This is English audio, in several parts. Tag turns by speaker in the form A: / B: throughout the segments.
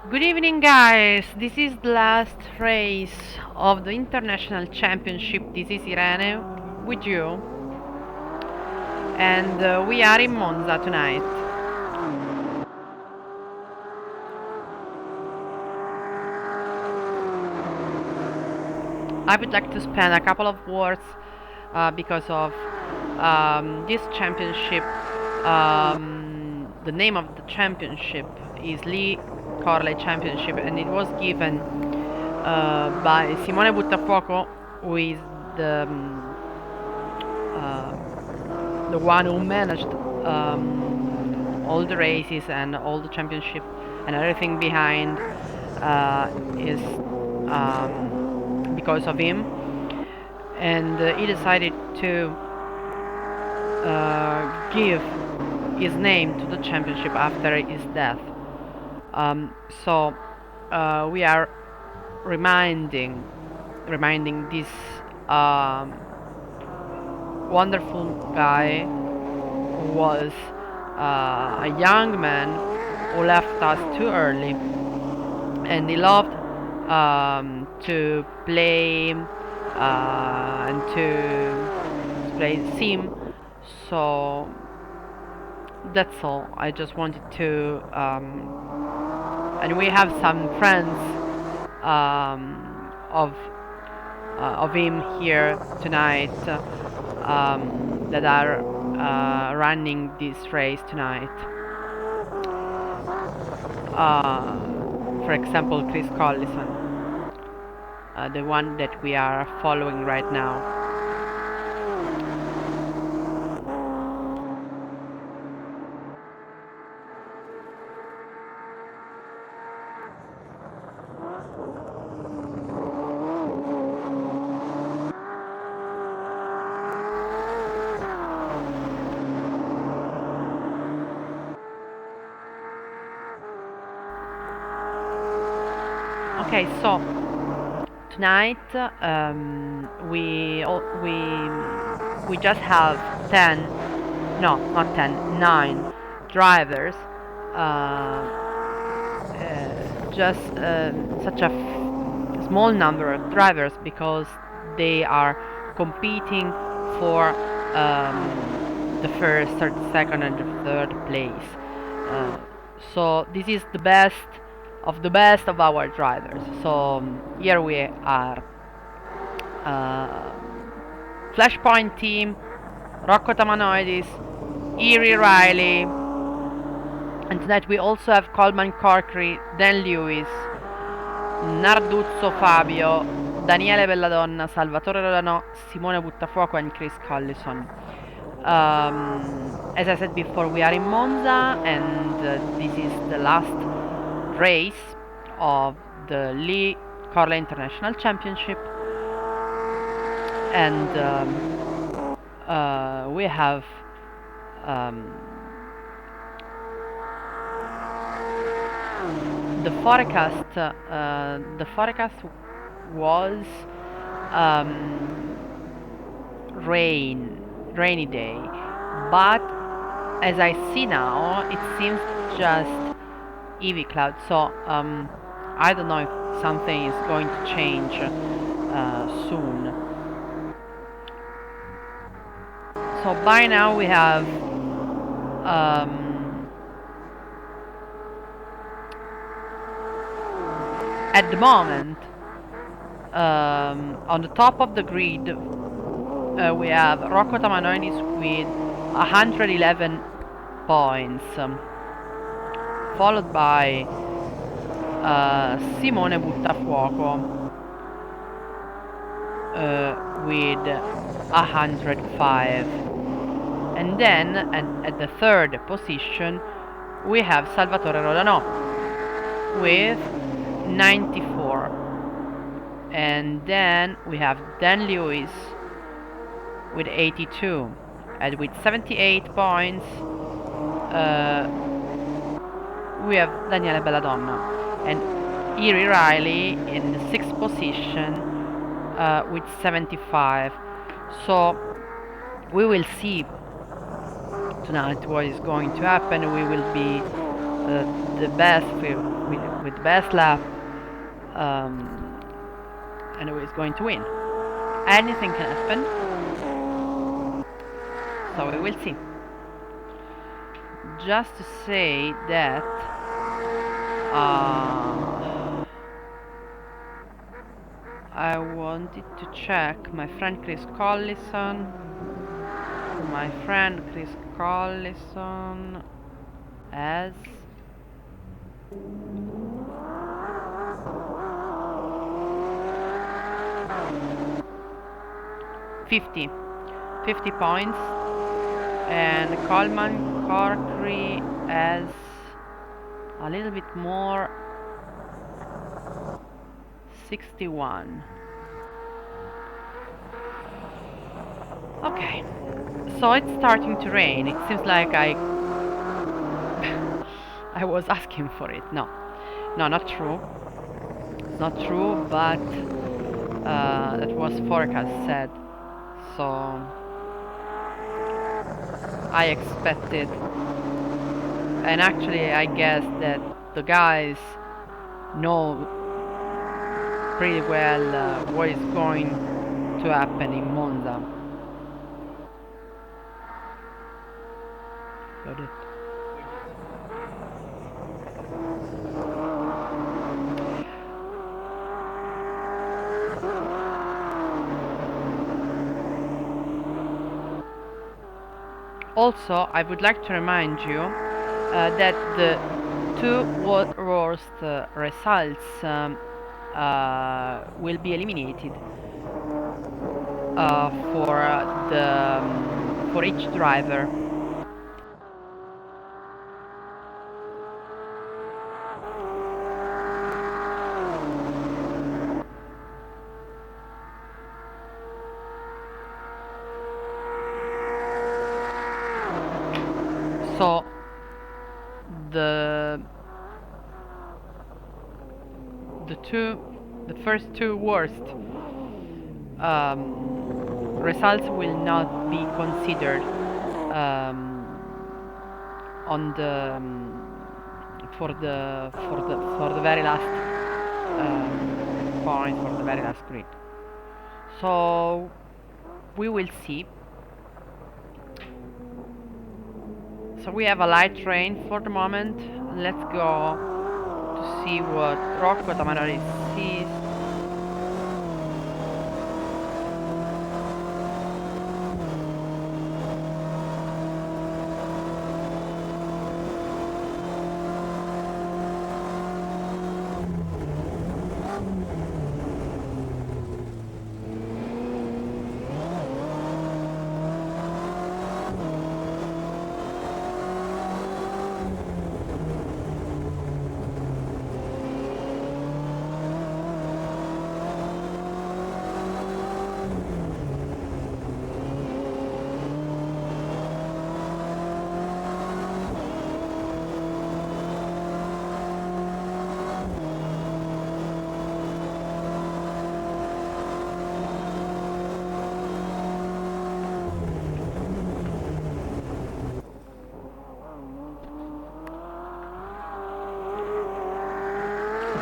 A: Good evening, guys. This is the last race of the International Championship. This is Irene with you, and we are in Monza tonight. I would like to spend a couple of words because of this championship. The name of the championship is Lee Corley Championship, and it was given by Simone Buttafuoco, who is the the one who managed all the races and all the championship and everything behind is because of him, and he decided to give his name to the championship after his death. So we are reminding this wonderful guy who was a young man who left us too early, and he loved to play and to play sim. So that's all. I just wanted to, and we have some friends of him here tonight that are running this race tonight. For example, Chris Collison, the one that we are following right now. Okay, so tonight we just have 10, no, not 10, 9 drivers. Just such a small number of drivers because they are competing for the first, third, second, and the third place. So this is the best of our drivers. So here we are. Flashpoint team, Rocco Tamanoidis, Erie Riley, and tonight we also have Coleman Corkery, Dan Lewis, Narduzzo Fabio, Daniele Belladonna, Salvatore Rodano, Simone Buttafuoco, and Chris Collison. As I said before, we are in Monza, and this is the last race of the Lee Corley International Championship, and we have the forecast. The forecast was rainy day, but as I see now, it seems just heavy cloud. So I don't know if something is going to change soon. So by now we have at the moment on the top of the grid we have Rocco Tamanoinis with 111 points, followed by Simone Buttafuoco with 105, and then at the third position we have Salvatore Rodano with 94, and then we have Dan Lewis with 82, and with 78 points we have Daniele Belladonna, and Erie Riley in the 6th position with 75. So we will see tonight what is going to happen. We will be the best with the best lap, and who is going to win. Anything can happen, so we will see. Just to say that I wanted to check my friend Chris Collison. My friend Chris Collison has 50 points, and Coleman Corkery has a little bit more, 61. Okay, so it's starting to rain. It seems like I I was asking for it. No, not true. It's not true, but that was forecast said, so I expected, and actually I guess that the guys know pretty well what is going to happen in Monza. Got it. Also, I would like to remind you that the two worst results will be eliminated for each driver. So the first two worst results will not be considered on the for the very last point, for the very last grid. So we will see. So we have a light rain for the moment. Let's go to see what Rocco Tamarari sees.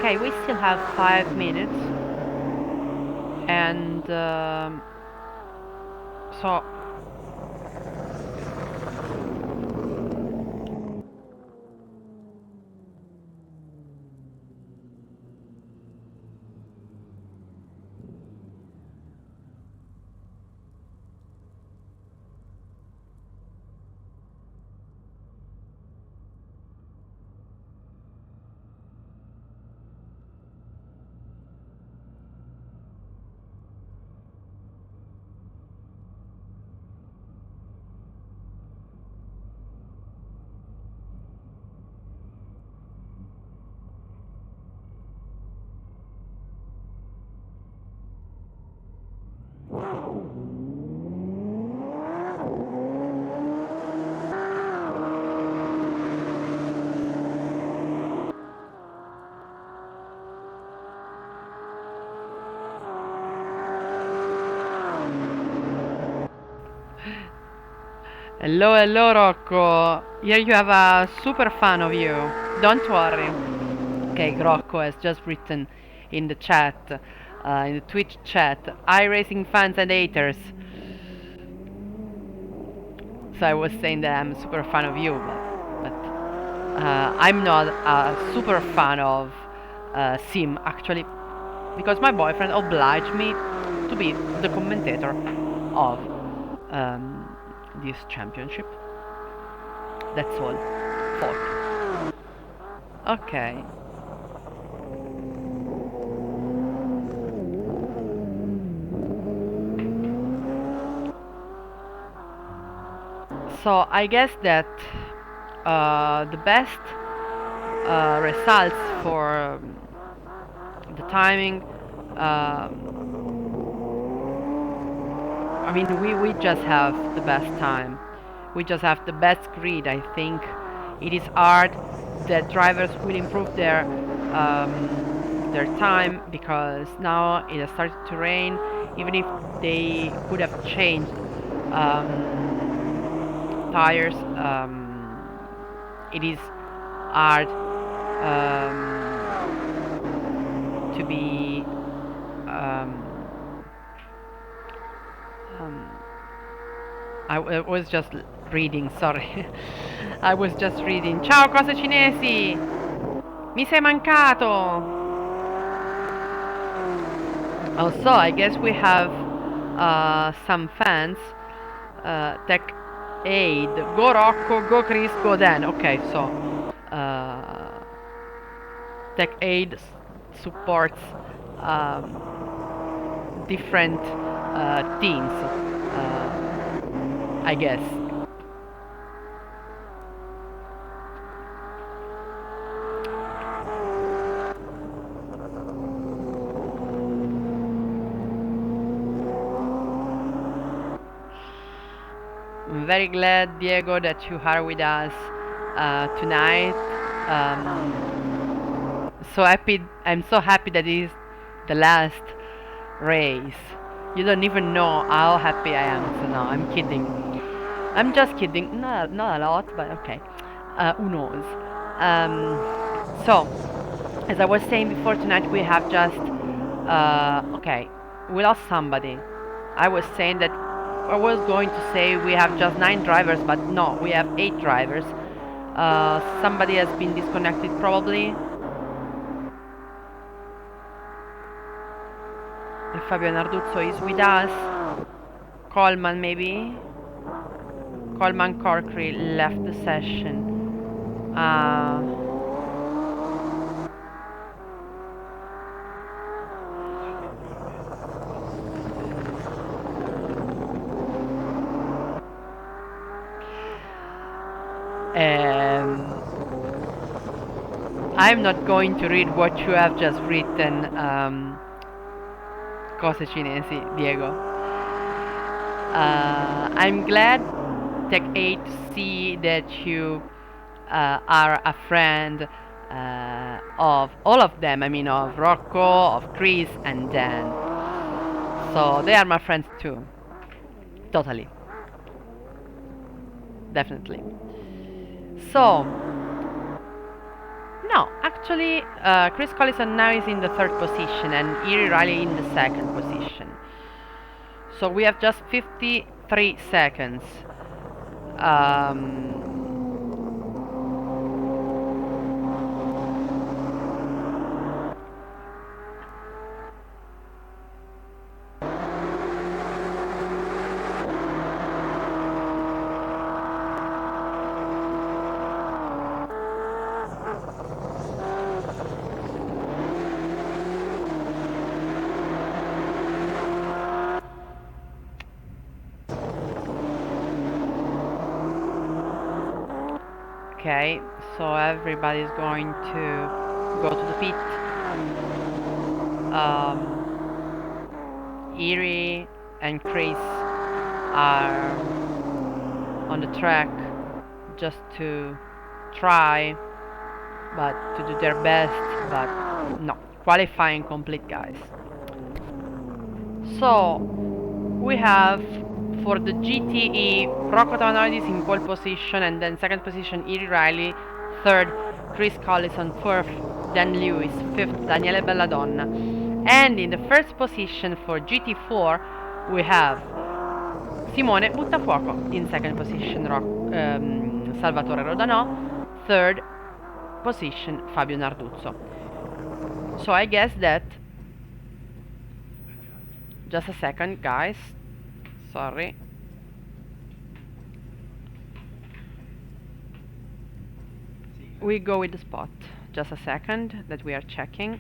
A: Okay, we still have 5 minutes, and so Hello, hello, Rocco. Here you have a super fan of you. Don't worry. Okay, Rocco has just written in the chat, in the Twitch chat, iRacing fans and haters. So I was saying that I'm a super fan of you, but I'm not a super fan of Sim, actually, because my boyfriend obliged me to be the commentator of this championship. That's all, folk. Okay. So I guess that the best results for the timing. I mean, we just have the best time. We just have the best grid. I think it is hard that drivers will improve their time because now it has started to rain. Even if they could have changed tires, it is hard to be um, I was just reading, sorry. I was just reading. Ciao, cose cinesi! Mi sei mancato! Also, I guess we have some fans. Tech Aid. Go Rocco, go Chris, go Dan. Okay, so Tech Aid supports different teams, I guess. I'm very glad, Diego, that you are with us tonight. So happy! I'm so happy that it is the last race. You don't even know how happy I am. So no, I'm kidding. I'm just kidding. Not a lot, but okay. Who knows? So, as I was saying before, tonight we have just okay. We lost somebody. I was saying that I was going to say we have just 9 drivers, but no, we have 8 drivers. Somebody has been disconnected probably. Fabio Narduzzo is with us. Coleman maybe. Coleman Corkery left the session. I'm not going to read what you have just written, cose cinesi, Diego. I'm glad, Tech 8, to see that you are a friend of all of them. I mean, of Rocco, of Chris, and Dan. So they are my friends too. Totally. Definitely. So, no, actually, Chris Collison now is in the 3rd position and Erie Riley in the 2nd position. So we have just 53 seconds. Okay, so everybody's going to go to the pit. Erie and Chris are on the track just to try, but to do their best, but no, qualifying complete, guys. So we have For the GTE, Rocco Tavanidis in pole position, and then second position Iri Riley, third Chris Collison, fourth Dan Lewis, fifth Daniele Belladonna. And in the first position for GT4 we have Simone Buttafuoco in second position, Salvatore Rodano, third position Fabio Narduzzo. So I guess that, just a second guys, sorry. We go with the spot. Just a second that we are checking.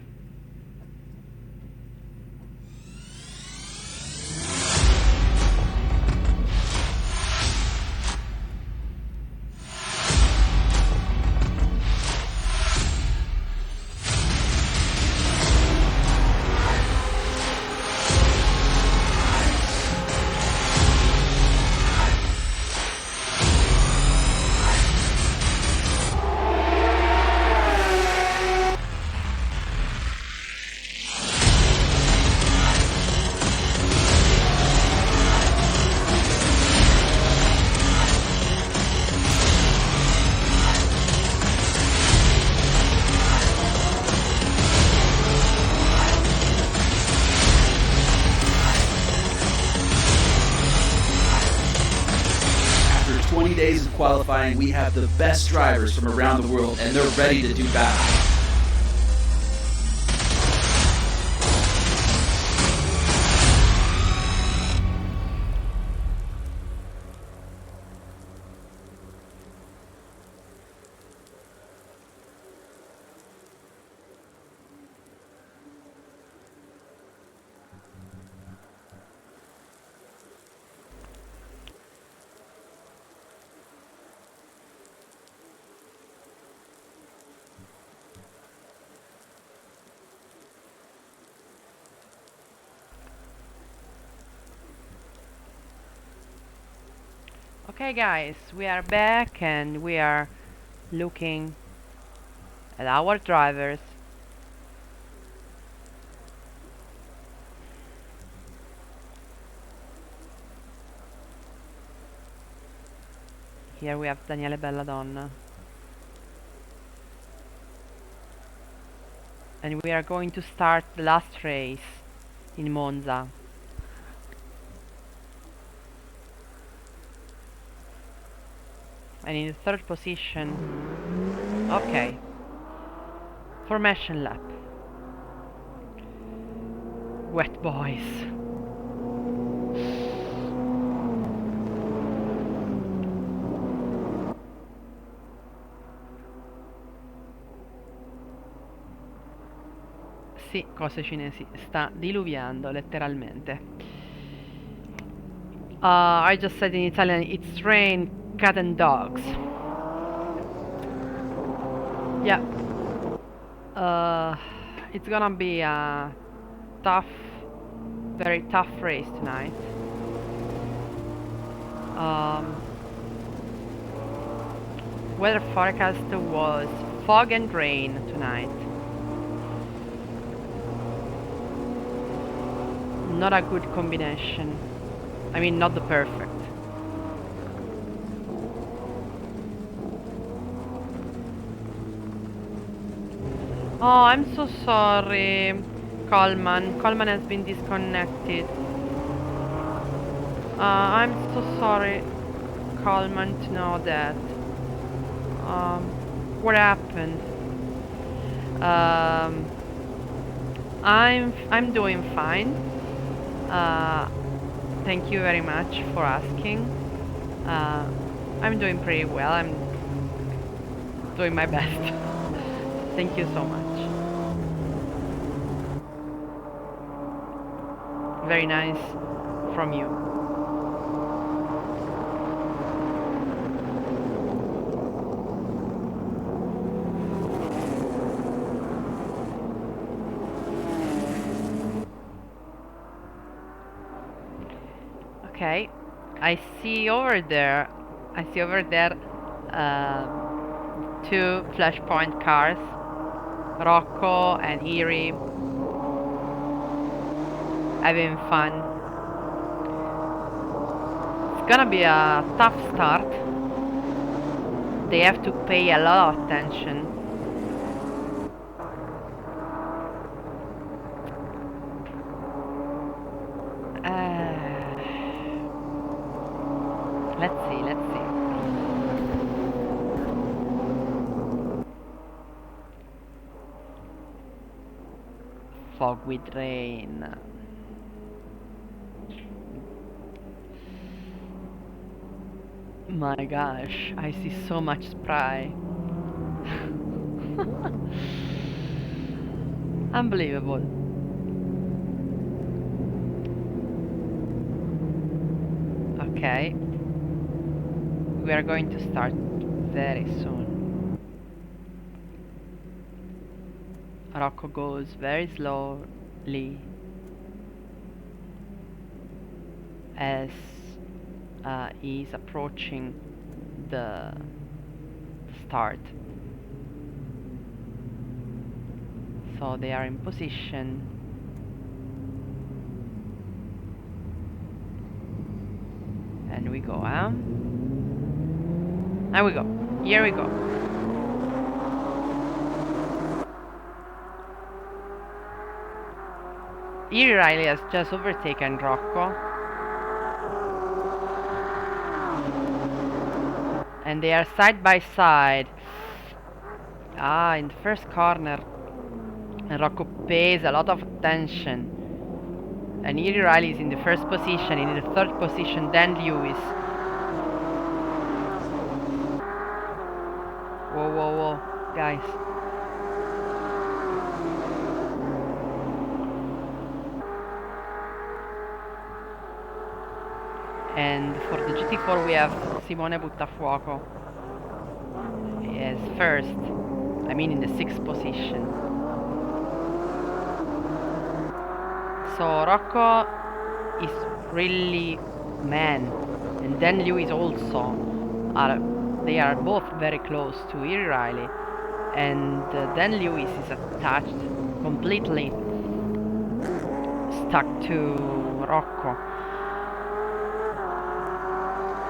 B: After 20 days of qualifying, we have the best drivers from around the world, and they're ready to do battle.
A: Okay guys, we are back and we are looking at our drivers. Here we have Daniele Belladonna. And we are going to start the last race in Monza. And in the third position, okay, formation lap. Wet boys. Sì, cose cinesi, sta diluviando letteralmente. I just said in Italian, it's rain, cat and dogs. Yeah. It's gonna be a tough, very tough race tonight. Weather forecast was fog and rain tonight. Not a good combination. I mean, not the perfect. Oh, I'm so sorry, Coleman. Coleman has been disconnected. I'm so sorry, Coleman, to know that. What happened? I'm doing fine. Thank you very much for asking. I'm doing pretty well. I'm doing my best. Thank you so much. Very nice from you. Okay, I see over there two flashpoint cars, Rocco and Erie, having fun. gonna be a tough start. They have to pay a lot of attention. Let's see, let's see. Fog with rain. My gosh, I see so much spray. Unbelievable. Okay. We are going to start very soon. Rocco goes very slowly as he's approaching the start. So they are in position. And we go, and we go. Here we go. Here Riley has just overtaken Rocco. And they are side by side. In the first corner. And Rocco pays a lot of attention. And here Riley is in the first position. In the third position, Dan Lewis. Whoa, whoa, whoa, guys. And for the GT4 we have Simone Buttafuoco. Yes, first. I mean in the 6th position. So Rocco is really man. And then Lewis also. They are both very close to Erie Riley. And then Lewis is attached, completely stuck to Rocco.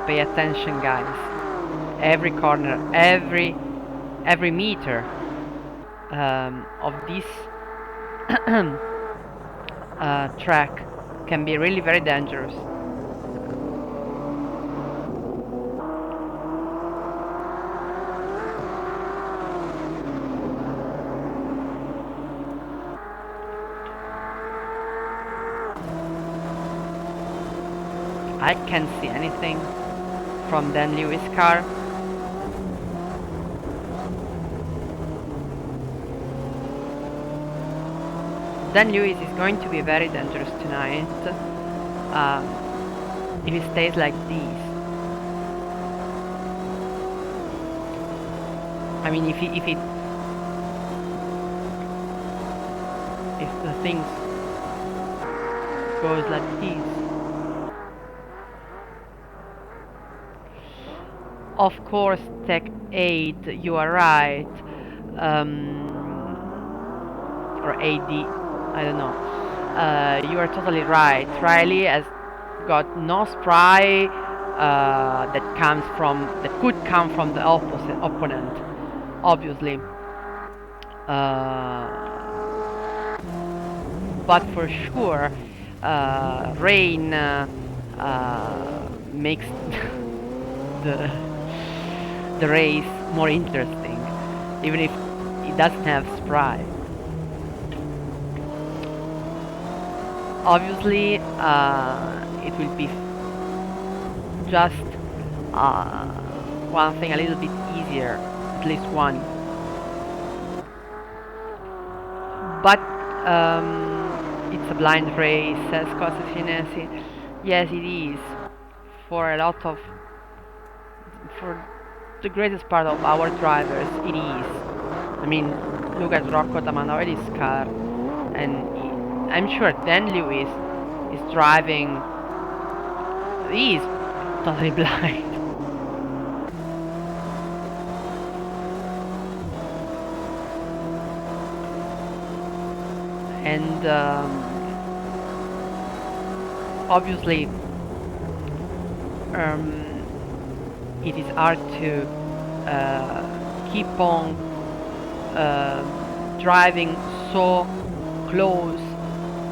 A: Pay attention, guys. Every corner, every meter of this track can be really very dangerous. I can't see anything from Dan Lewis' car. Dan Lewis is going to be very dangerous tonight if he stays like this. I mean, if the things goes like this. Of course, Tech 8, you are right. Or AD, I don't know. You are totally right. Riley has got no spray that could come from the opponent, obviously. But for sure, rain makes the race more interesting, even if it doesn't have spray. Obviously, it will be just one thing a little bit easier, at least one. But it's a blind race, says Costa Finesi. Yes, it is. For the greatest part of our drivers, it is. I mean, look at Rocco Tamanori's car, and I'm sure Dan Lewis is driving. He is totally blind. And obviously um, it is hard to keep on driving so close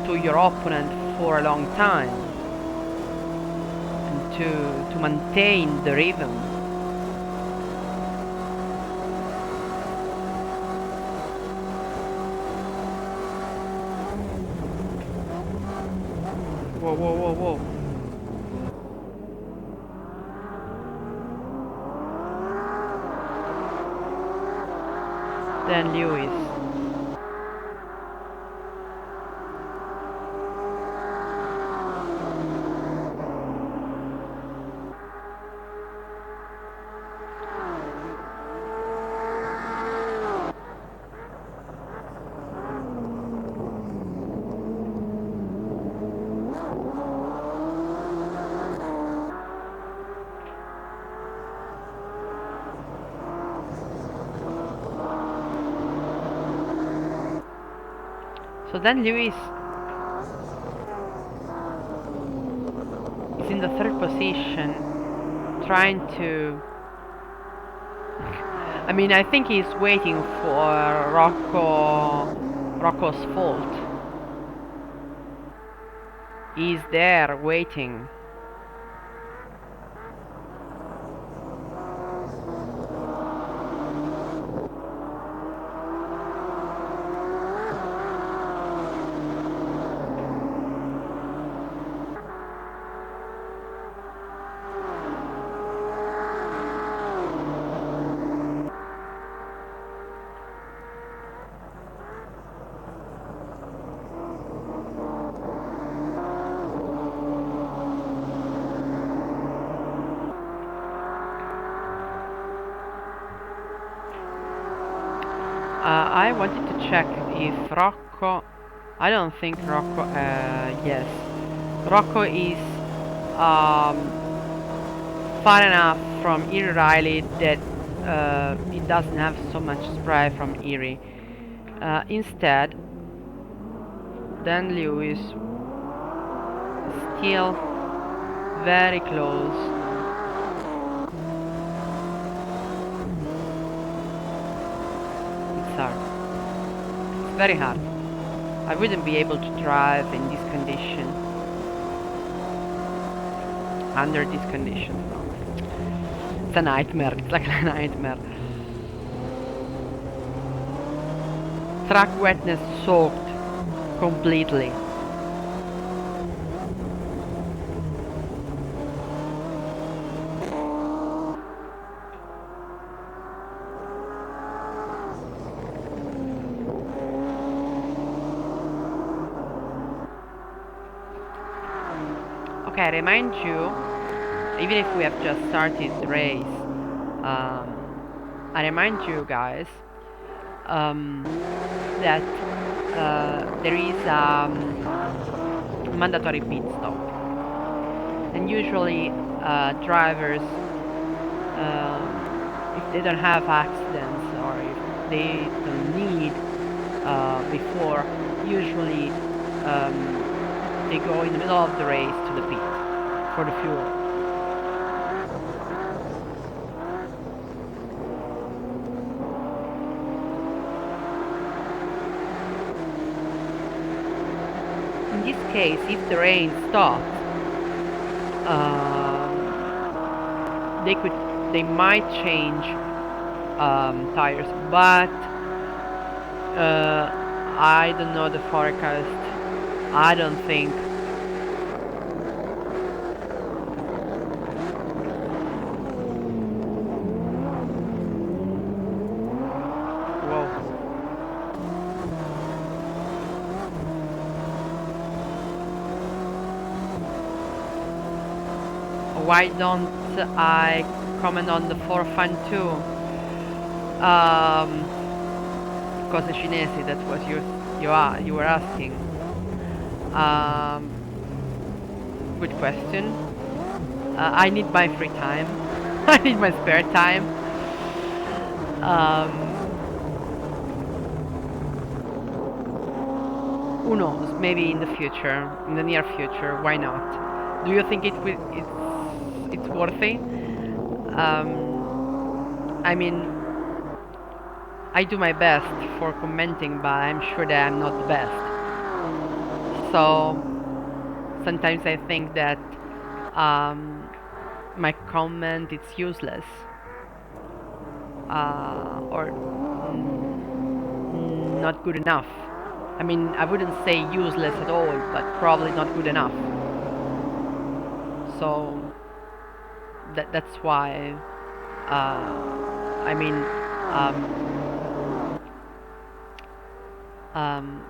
A: to your opponent for a long time and to maintain the rhythm. Whoa, whoa, whoa, whoa. Then Lewis. So then Lewis is in the third position, trying to. I mean, I think he's waiting for Rocco's fault. He's there waiting. I wanted to check if Rocco. I don't think Rocco. Yes, Rocco is um, far enough from Erie Riley that it doesn't have so much spray from Erie. Instead, Dan Lewis still very close. It's hard. It's very hard. I wouldn't be able to drive in this condition. Under these conditions, no. It's a nightmare. It's like a nightmare. Track wetness soaked completely. Okay, I remind you, even if we have just started the race, I remind you guys that there is mandatory pit stop, and usually drivers, if they don't have accidents or if they don't need before, usually they go in the middle of the race to the pit for the fuel. In this case, if the rain stops, they might change tires, but I don't know the forecast. I don't think. Whoa. Why don't I comment on the 4 fan too? Cose cinesi, that was you were asking. Good question. I need my free time. I need my spare time. Who knows? Maybe in the future, in the near future. Why not? Do you think it's worthy. I mean, I do my best for commenting, but I'm sure that I'm not the best. So sometimes I think that my comment is useless, or not good enough. I mean, I wouldn't say useless at all, but probably not good enough. So that's why. I mean, um,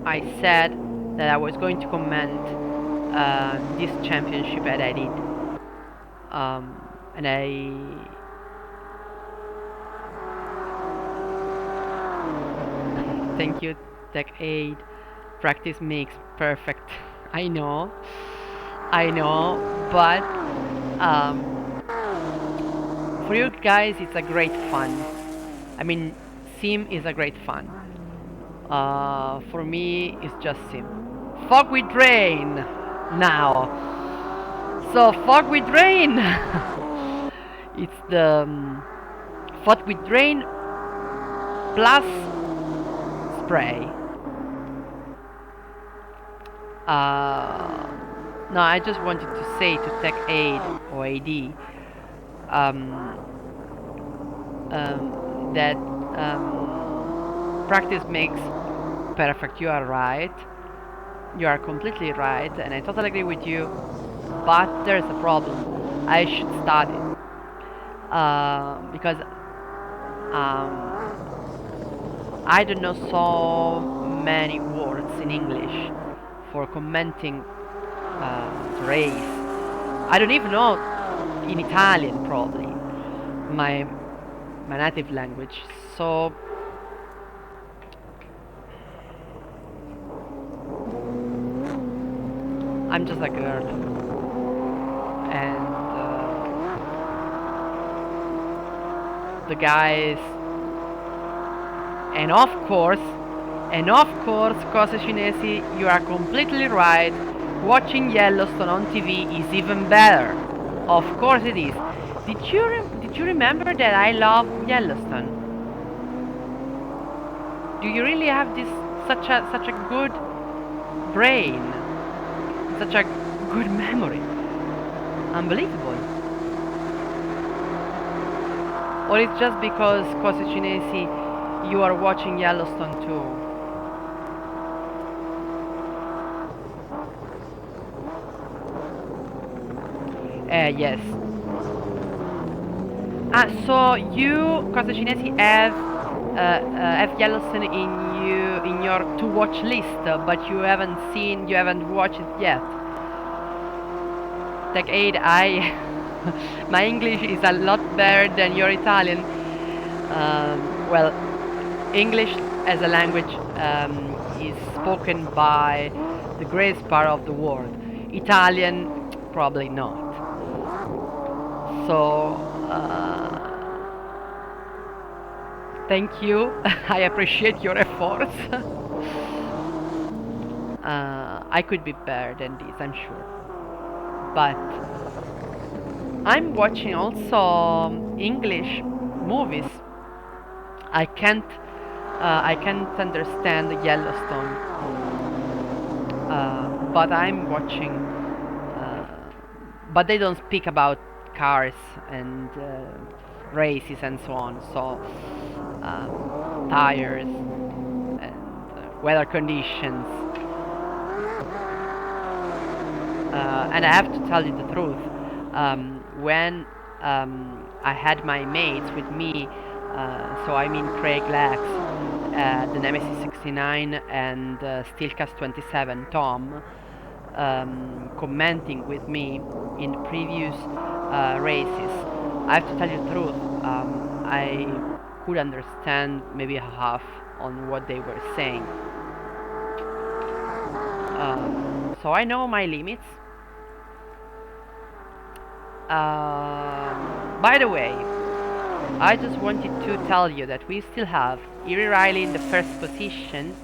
A: I said that I was going to comment this championship, and I did. And thank you, Tech Aid. Practice makes perfect. I know, but for you guys, it's a great fun. I mean, sim is a great fun. For me, it's just sim. Fog with rain now. So fog with rain. It's the fog with rain plus spray. No, I just wanted to say to Tech Aid or AD that practice makes perfect. You are right. You are completely right, and I totally agree with you. But there's a problem. I should study because I don't know so many words in English for commenting the race. I don't even know in Italian, probably my native language. So I'm just a girl, and the guys, and of course, Cose Cinesi, you are completely right. Watching Yellowstone on TV is even better. Of course it is. Did you remember that I love Yellowstone? Do you really have this such a good brain, such a good memory? Unbelievable. Or it's just because Cose Cinesi you are watching Yellowstone too? Yes. So you, Cose Cinesi, have Yellowstone in your to watch list, but you haven't watched it yet. Tech Aid, I my English is a lot better than your Italian. Well, English as a language is spoken by the greatest part of the world. Italian, probably not. So, thank you. I appreciate your efforts. I could be better than this, I'm sure. But I'm watching also English movies. I can't understand Yellowstone, but I'm watching. But they don't speak about cars and races and so on. So tires and weather conditions. And I have to tell you the truth. When I had my mates with me, so I mean Craig Lax, the Nemesis 69, and Steelcast 27, Tom, commenting with me in the previous races, I have to tell you the truth. I could understand maybe half on what they were saying. So I know my limits. By the way, I just wanted to tell you that we still have Erie Riley in the first position,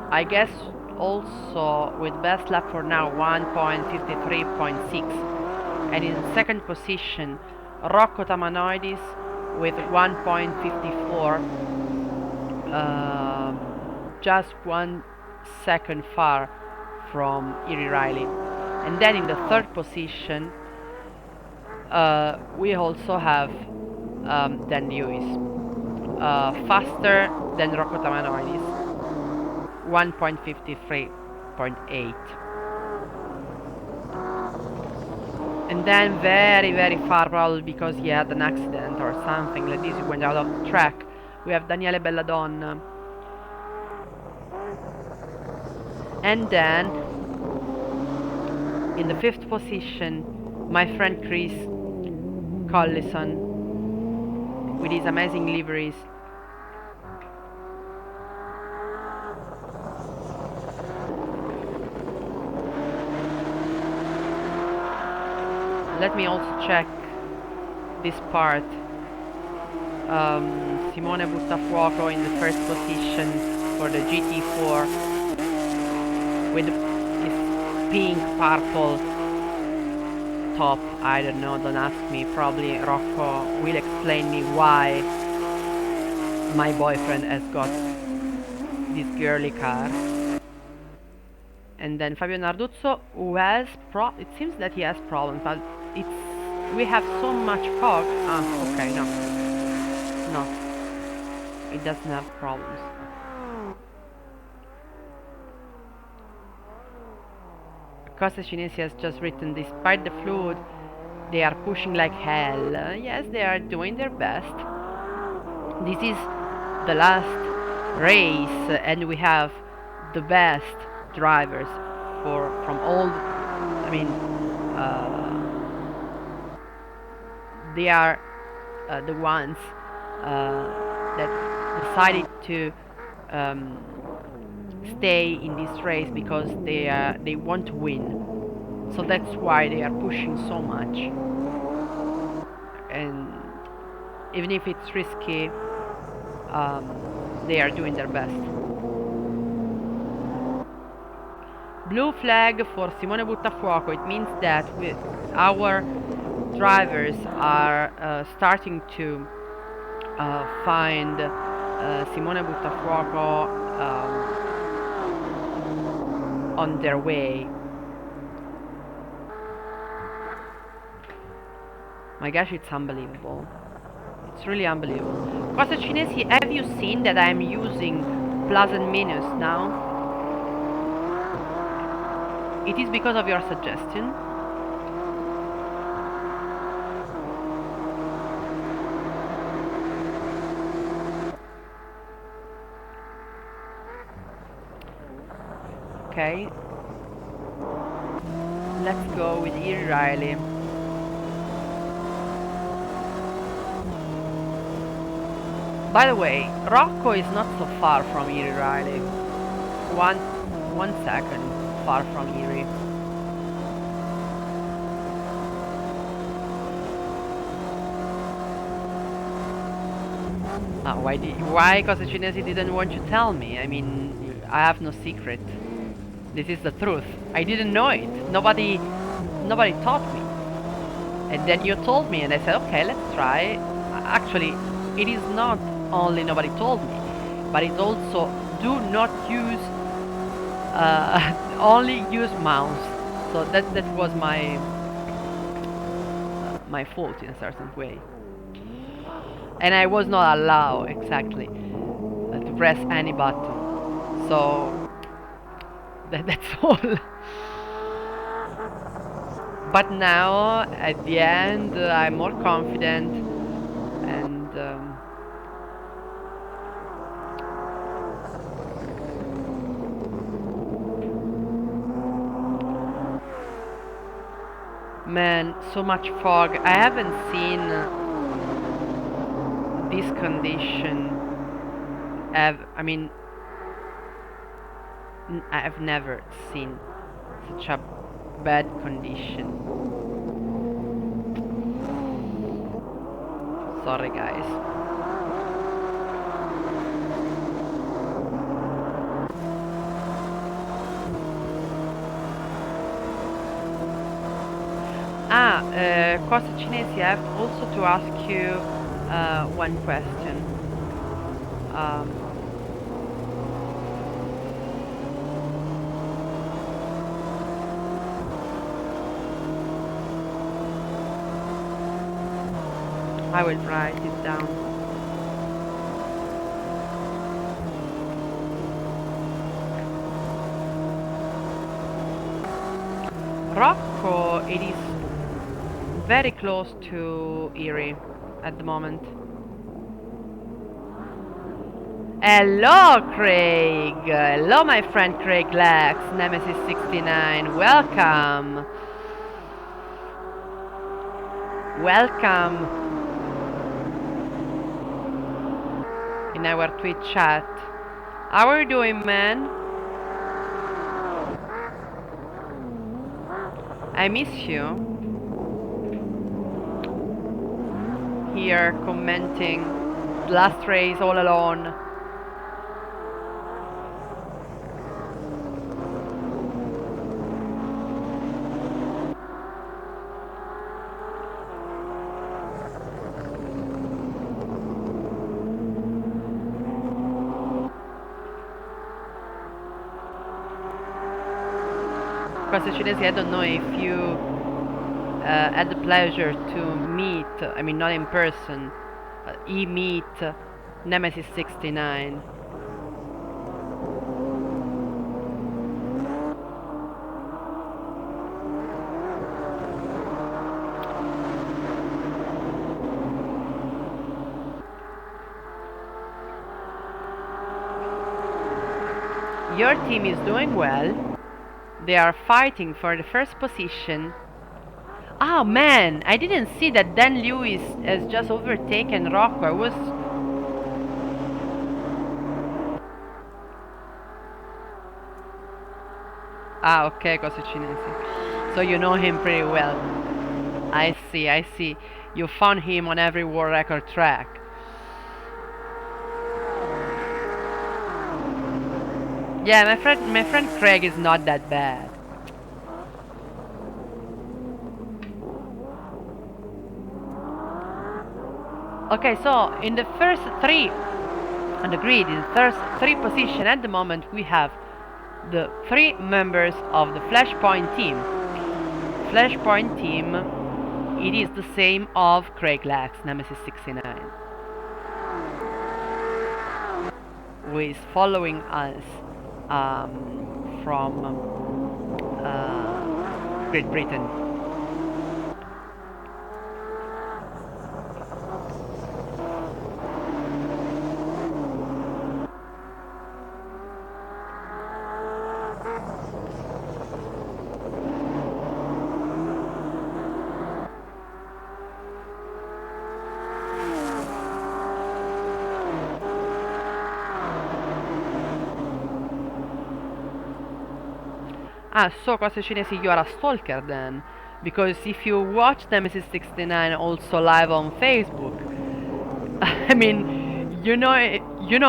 A: I guess also with best lap for now 1.53.6, and in second position Rocco Tamanoidis with 1.54, just 1 second far from Iri Riley. And then in the third position we also have Dan Lewis, faster than Rocco Tamanoidis, 1.53.8. And then very far, probably because he had an accident or something like this, he went out of track, we have Daniele Belladonna. And then in the fifth position, my friend Chris Collison with his amazing liveries. Let me also check this part. Simone Buttafuoco in the first position for the GT4 with his pink purple top. I don't know, don't ask me. Probably Rocco will explain me why my boyfriend has got this girly car. And then Fabio Narduzzo, who has it seems that he has problems, but we have so much fog. Okay, no, it doesn't have problems. Costa Cinesi has just written, despite the flood, they are pushing like hell. Yes, they are doing their best. This is the last race, and we have the best drivers from all. I mean, they are the ones that decided to stay in this race because they want to win. So that's why they are pushing so much. And even if it's risky, they are doing their best. Blue flag for Simone Buttafuoco. It means that our drivers are starting to find Simone Buttafuoco on their way. My gosh, it's unbelievable. It's really unbelievable. Costa Cinesi, have you seen that I'm using plus and minus now? It is because of your suggestion. Okay. Let's go with Iri Riley. By the way, Rocco is not so far from Iri Riley. One second far from Iri. Why Costa Cinesi didn't want to tell me? I mean, I have no secret. This is the truth. I didn't know it. Nobody taught me. And then you told me, and I said, okay, let's try. Actually, it is not only nobody told me, but it's also do not use only use mouse. So that was my fault in a certain way, and I was not allowed exactly to press any button. So that's all. But now at the end I'm more confident, and man, so much fog. I haven't seen this condition. I mean, I've never seen such a bad condition. Sorry, guys. Costa Cinesi, I have also to ask you one question. Um, I will write it down. Rocco, it is very close to Erie at the moment. Hello, Craig. Hello, my friend Craig Lex, Nemesis 69. Welcome. Welcome in our Twitch chat. How are you doing, man? I miss you. Here commenting the last race all alone. Costa Cinesi, I don't know if you had the pleasure to meet, I mean not in person, meet Nemesis 69. Your team is doing well. They are fighting for the first position. Oh man, I didn't see that Dan Lewis has just overtaken Rocco. I was... Ah, okay, Costa Cinesi. So you know him pretty well. I see, I see. You found him on every world record track. Yeah, my friend Craig is not that bad. Okay, so in the first three on the grid, in the first three position at the moment, we have the three members of the Flashpoint team. Flashpoint team, it is the same of Craig Lax, Nemesis 69, who is following us from Great Britain. Ah, so Costa Cinesi, you are a stalker then. Because if you watch Nemesis 69 also live on Facebook, I mean, you know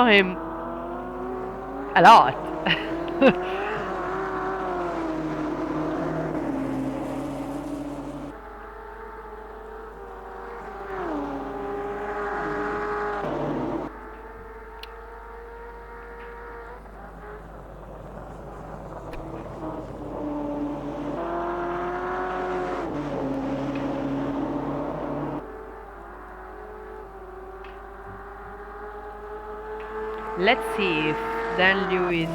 A: him a lot. Let's see if Dan Lewis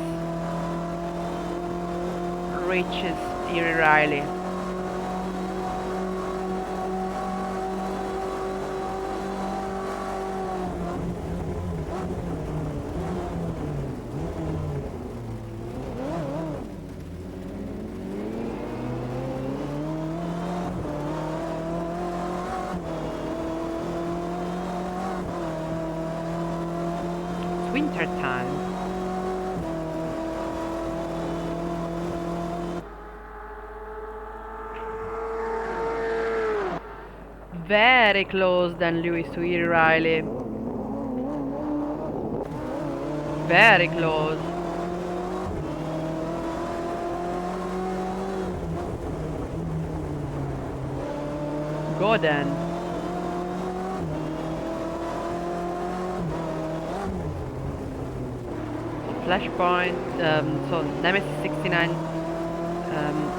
A: reaches Erie Riley. It's winter time. Very close Dan Lewis to Erie Riley. Very close. go then. Flashpoint, so Nemesis 69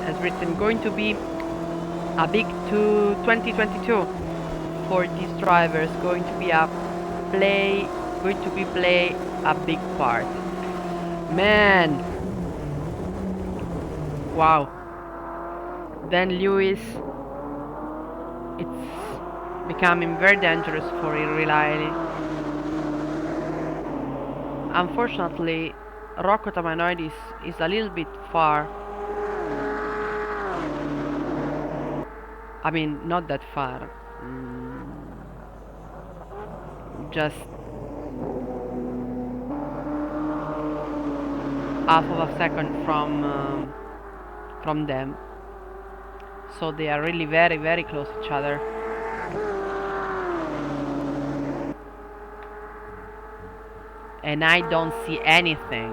A: has written going to be a big 2022 for these drivers, going to be play a big part. Man, wow. Then Lewis, it's becoming very dangerous for Riley. Unfortunately, Rocco Tamanoid is a little bit far. I mean, not that far. Just half of a second from them. So they are really very, very close to each other. And I don't see anything.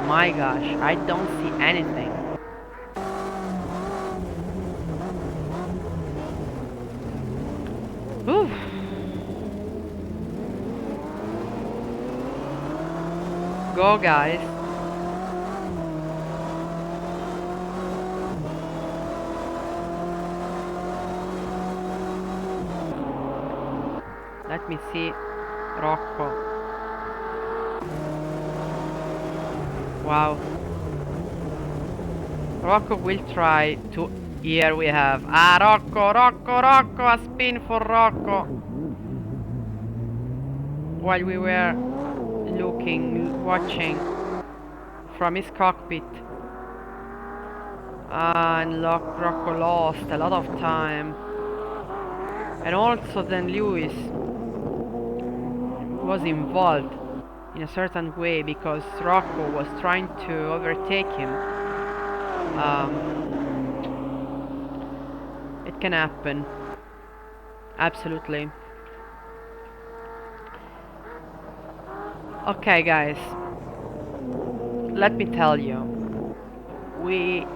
A: My gosh, I don't see anything. Oof. Go, guys. Let me see Rocco. Wow. Rocco will try to... Here we have... Rocco! A spin for Rocco! While we were watching from his cockpit. And Rocco lost a lot of time. And also then Lewis was involved in a certain way because Rocco was trying to overtake him. It can happen. Absolutely. Okay, guys. Let me tell you. We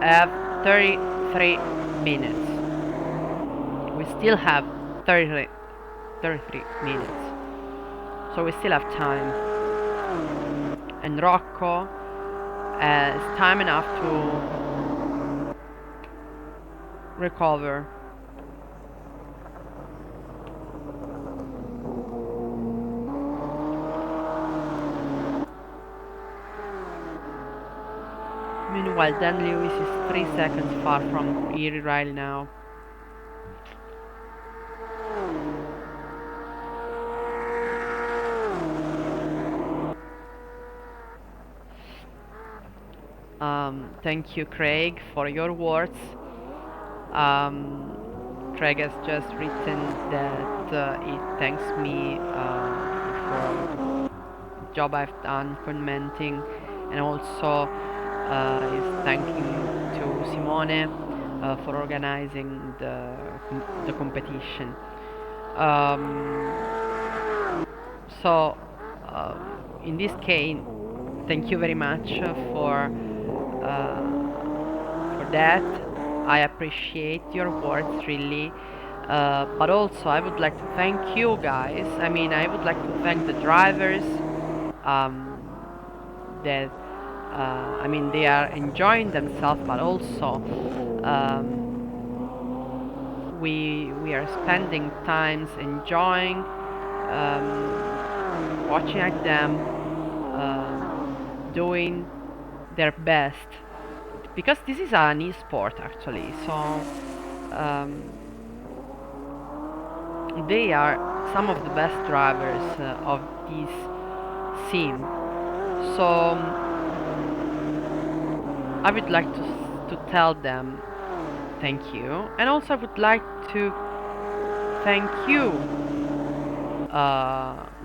A: have 33 minutes. We still have 33 minutes. So we still have time. And Rocco has time enough to recover. Meanwhile, Dan Lewis is 3 seconds far from Erie Riley now. Thank you, Craig, for your words. Craig has just written that he thanks me for the job I've done commenting, and also is thanking to Simone for organizing the competition. So in this case, thank you very much for that. I appreciate your words really, but also I would like to thank you guys. I mean, I would like to thank the drivers that I mean, they are enjoying themselves, but also we are spending times enjoying watching at them doing their best, because this is an e-sport actually, so they are some of the best drivers of this scene. So I would like to tell them thank you, and also I would like to thank you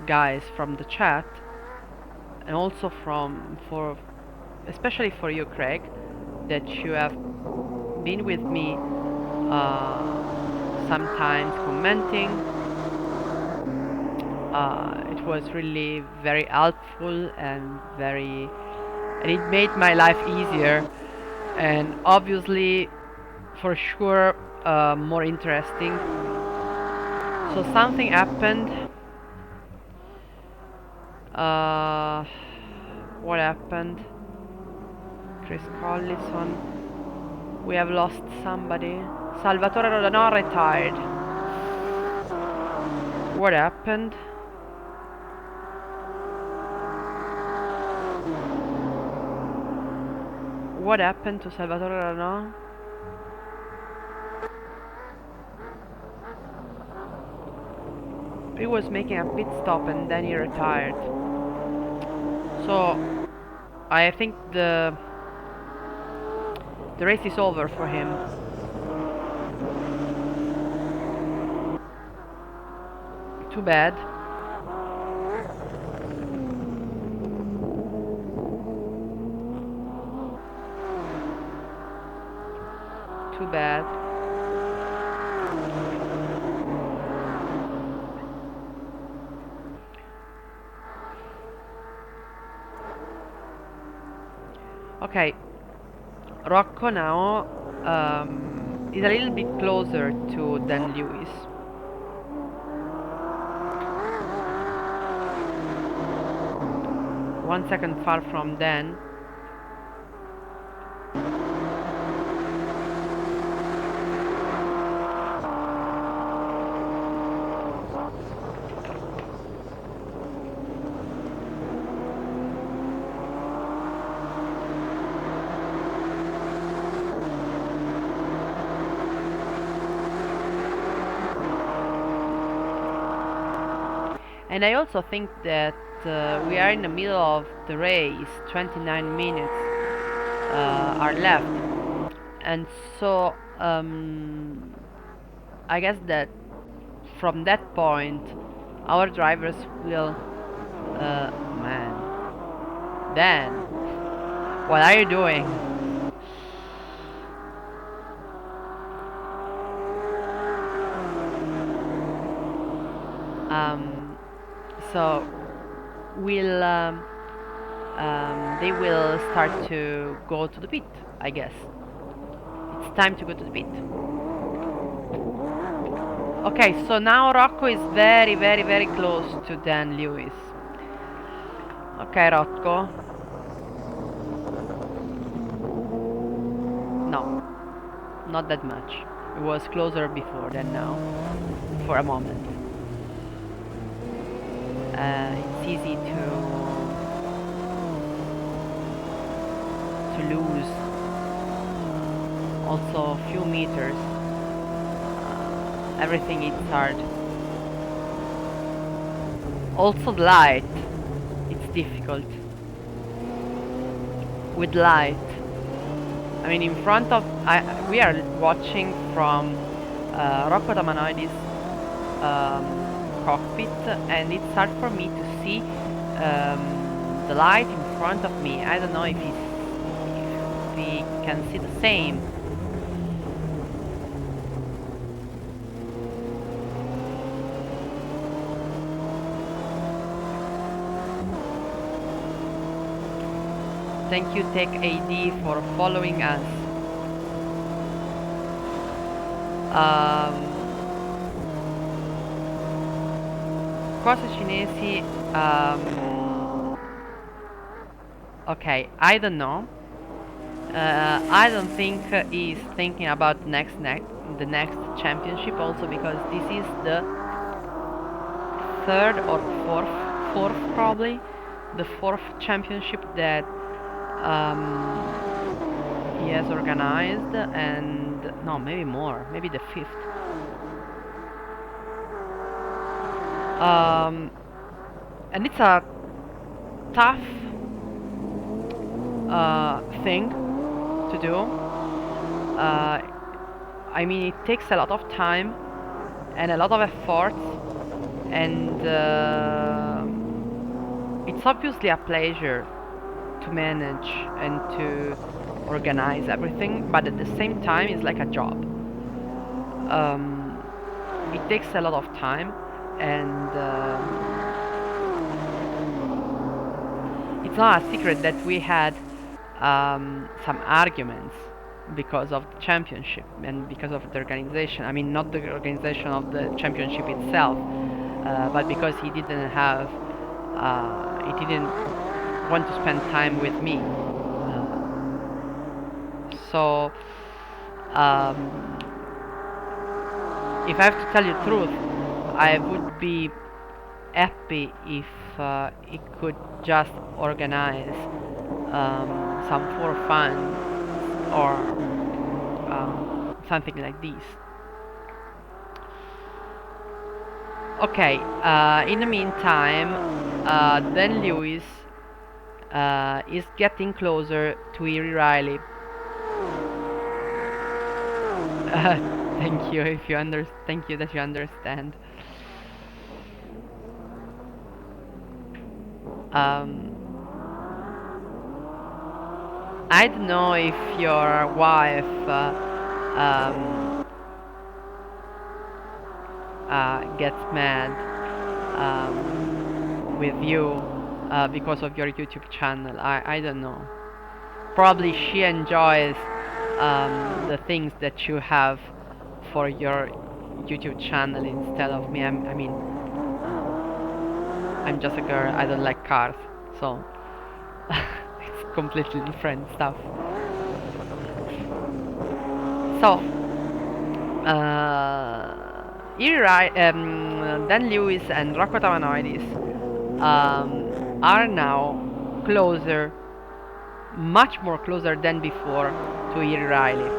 A: guys from the chat, and also especially for you, Craig, that you have been with me sometimes commenting. It was really very helpful and it made my life easier, and obviously for sure more interesting. So something happened. What happened? Chris Collison. We have lost somebody. Salvatore Rodano retired. What happened? What happened to Salvatore Rodano? He was making a pit stop and then he retired. So I think the race is over for him. Too bad. Too bad. Okay, Rocco now is a little bit closer to Dan Lewis. One second far from Dan. And I also think that we are in the middle of the race. 29 minutes are left, and so I guess that from that point our drivers will man, Dan, what are you doing? So will they will start to go to the pit, I guess. It's time to go to the pit. Okay, so now Rocco is very, very, very close to Dan Lewis. Okay, Rocco. No, not that much. It was closer before than now, for a moment. It's easy to lose also a few meters. Everything is hard. Also the light, it's difficult. With light, I mean, in front of we are watching from Rocco Tamanoidi's cockpit, and it's hard for me to see the light in front of me. I don't know if we can see the same. Thank you, Tech AD, for following us. Cose cinesi. Okay, I don't know. I don't think he's thinking about the next championship. Also because this is the third or fourth probably, the fourth championship that he has organized, and no, maybe more, maybe the fifth. And it's a tough thing to do. I mean, it takes a lot of time and a lot of effort, and it's obviously a pleasure to manage and to organize everything, but at the same time it's like a job. It takes a lot of time, and it's not a secret that we had some arguments because of the championship and because of the organization. I mean, not the organization of the championship itself, but because he didn't want to spend time with me. So, um, if I have to tell you the truth, I would be happy if it could just organize some for fun or something like this. Okay, in the meantime, Dan Lewis is getting closer to Erie Riley. Thank you if you thank you that you understand. Um, I don't know if your wife um, gets mad with you because of your YouTube channel. I don't know. Probably she enjoys the things that you have for your YouTube channel instead of me. I mean, I'm just a girl. I don't like cars, so it's completely different stuff. So, Dan Lewis and Rocco Tavanoidis are now closer, much more closer than before to Erie Riley.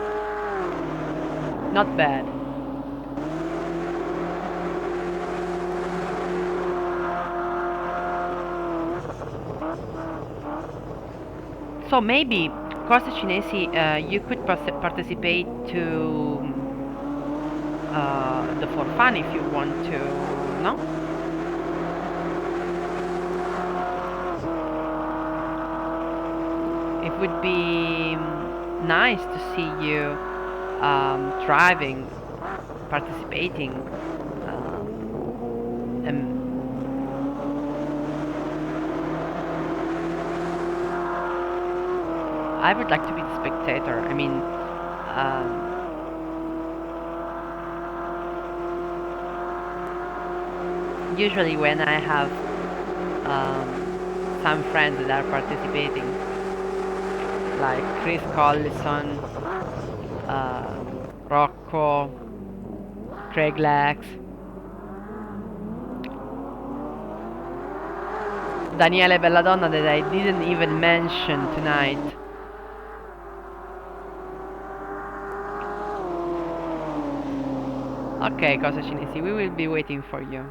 A: Not bad. So maybe, Corsa Cinesi, you could participate to the for fun if you want to, no? It would be nice to see you driving, participating, and I would like to be the spectator. I mean, usually when I have some friends that are participating, like Chris Collison, Rocco, Craig Lax, Daniele Belladonna that I didn't even mention tonight. Okay, Cosa Cinesi, we will be waiting for you.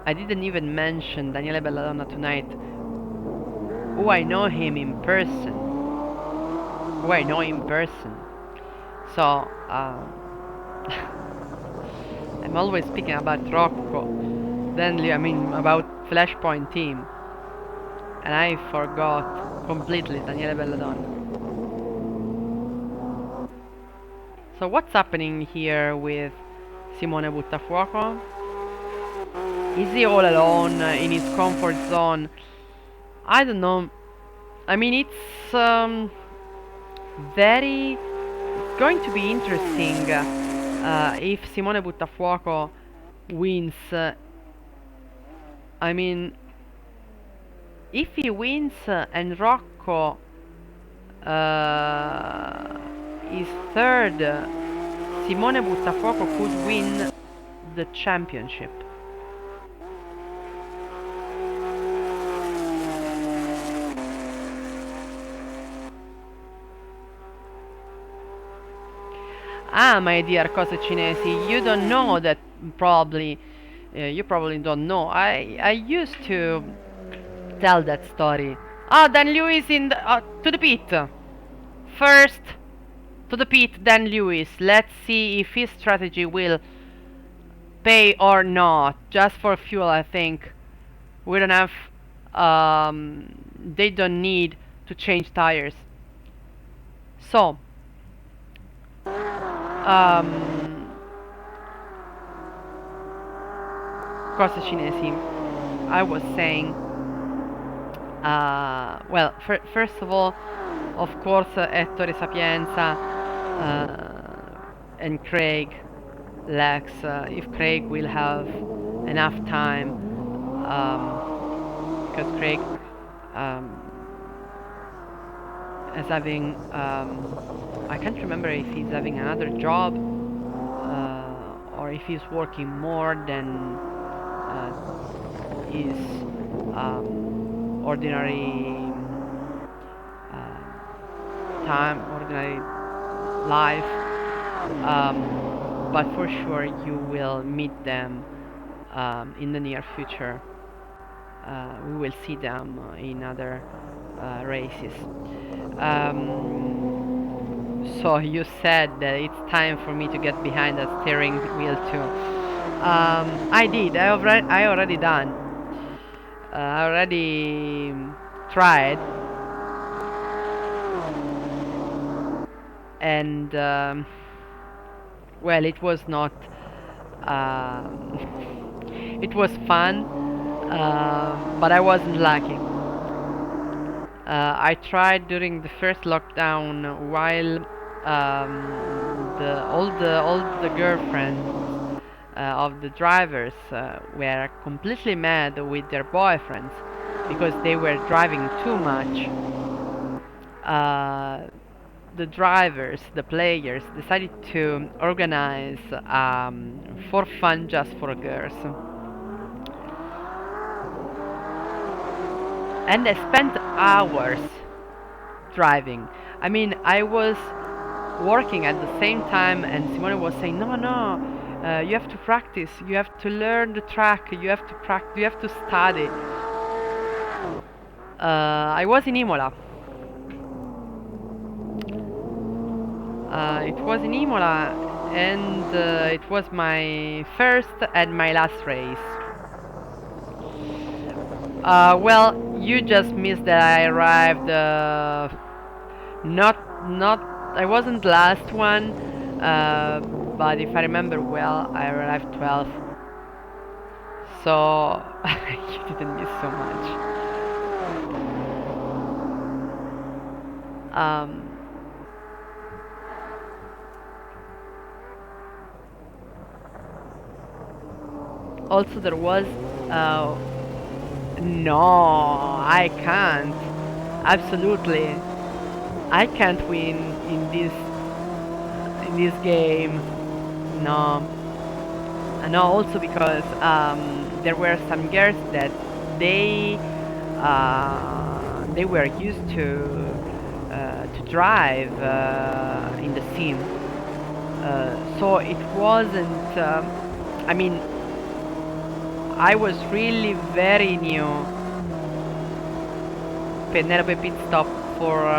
A: I didn't even mention Daniele Belladonna tonight. Oh, I know him in person. Oh, I know him in person. So, I'm always speaking about Rocco. Then, I mean, about Flashpoint team. And I forgot completely Daniele Belladonna. So what's happening here with Simone Buttafuoco? Is he all alone in his comfort zone? I don't know. I mean, it's it's going to be interesting if Simone Buttafuoco wins. I mean, if he wins and Rocco is third, Simone Buttafuoco could win the championship. Ah, my dear Cosa Cinesi, you don't know that probably. You probably don't know. I used to tell that story. Ah, Dan Lewis in the, to the pit. First to the pit, Dan Lewis. Let's see if his strategy will pay or not. Just for fuel, I think. We don't have. They don't need to change tires. So, Cosa Cinesi, I was saying Well, first of all, of course, Ettore Sapienza and Craig Lex. If Craig will have enough time, because Craig um, is having, I can't remember if he's having another job or if he's working more than his ordinary time, ordinary life. But for sure, you will meet them in the near future. We will see them in other races. So you said that it's time for me to get behind the steering wheel too. I did. I already done. I already tried, and well, it was not. Um, it was fun, but I wasn't lucky. I tried during the first lockdown while all the girlfriends of the drivers were completely mad with their boyfriends because they were driving too much. Uh, the drivers, the players, decided to organize for fun just for girls, and I spent hours driving. I mean, I was working at the same time, and Simone was saying, "No, no, you have to practice. You have to learn the track. You have to practice. You have to study." I was in Imola. It was in Imola, and it was my first and my last race. Well, you just missed that I arrived. Not. I wasn't the last one, but if I remember well, I arrived 12th. So you didn't miss so much. Um, Also, there was. No, I can't. Absolutely, I can't win in this game. No, no. Also because there were some girls that they they were used to drive in the sim. So it wasn't. I mean, I was really very new. Penelope pit stop for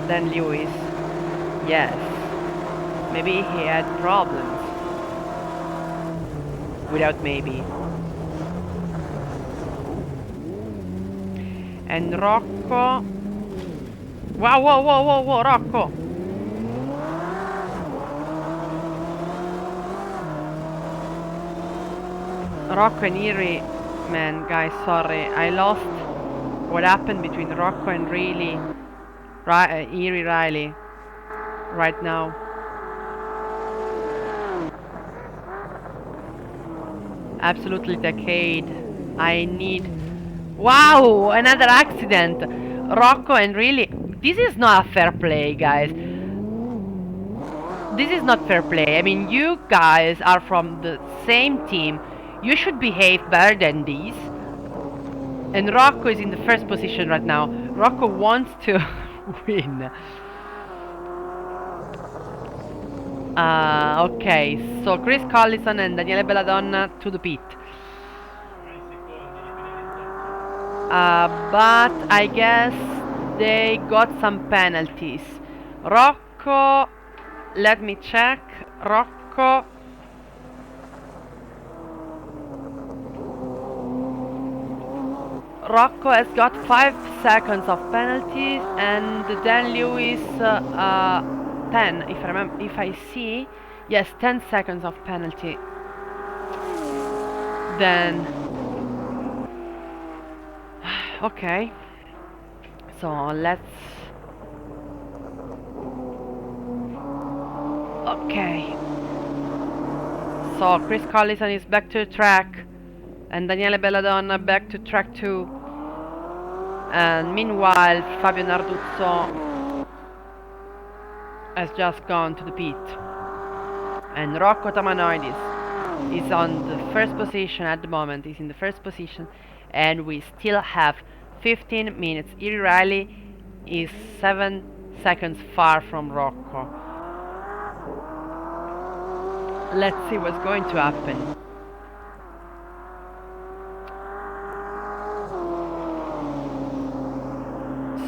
A: Dan Lewis. Yes, maybe he had problems. Without maybe. And Rocco. Wow! Whoa! Whoa! Whoa! Whoa! Rocco! Rocco and Erie, man, guys, sorry, I lost what happened between Rocco and Erie Riley right now. Absolutely decade. I need. Wow, another accident. Rocco and really, this is not a fair play, guys. This is not fair play. I mean, you guys are from the same team. You should behave better than this. And Rocco is in the first position right now. Rocco wants to win. Okay, so Chris Collison and Daniele Belladonna to the pit. But I guess they got some penalties. Rocco, let me check. Rocco has got 5 seconds of penalties, and Dan Lewis 10. If I remember, if I see, yes, 10 seconds of penalty. Then Okay, so let's. Okay, so Chris Collison is back to the track, and Daniele Belladonna back to track 2. And meanwhile, Fabio Narduzzo has just gone to the pit. And Rocco Tamanoidis is on the first position at the moment. He's in the first position, and we still have 15 minutes. Iri Riley is 7 seconds far from Rocco. Let's see what's going to happen.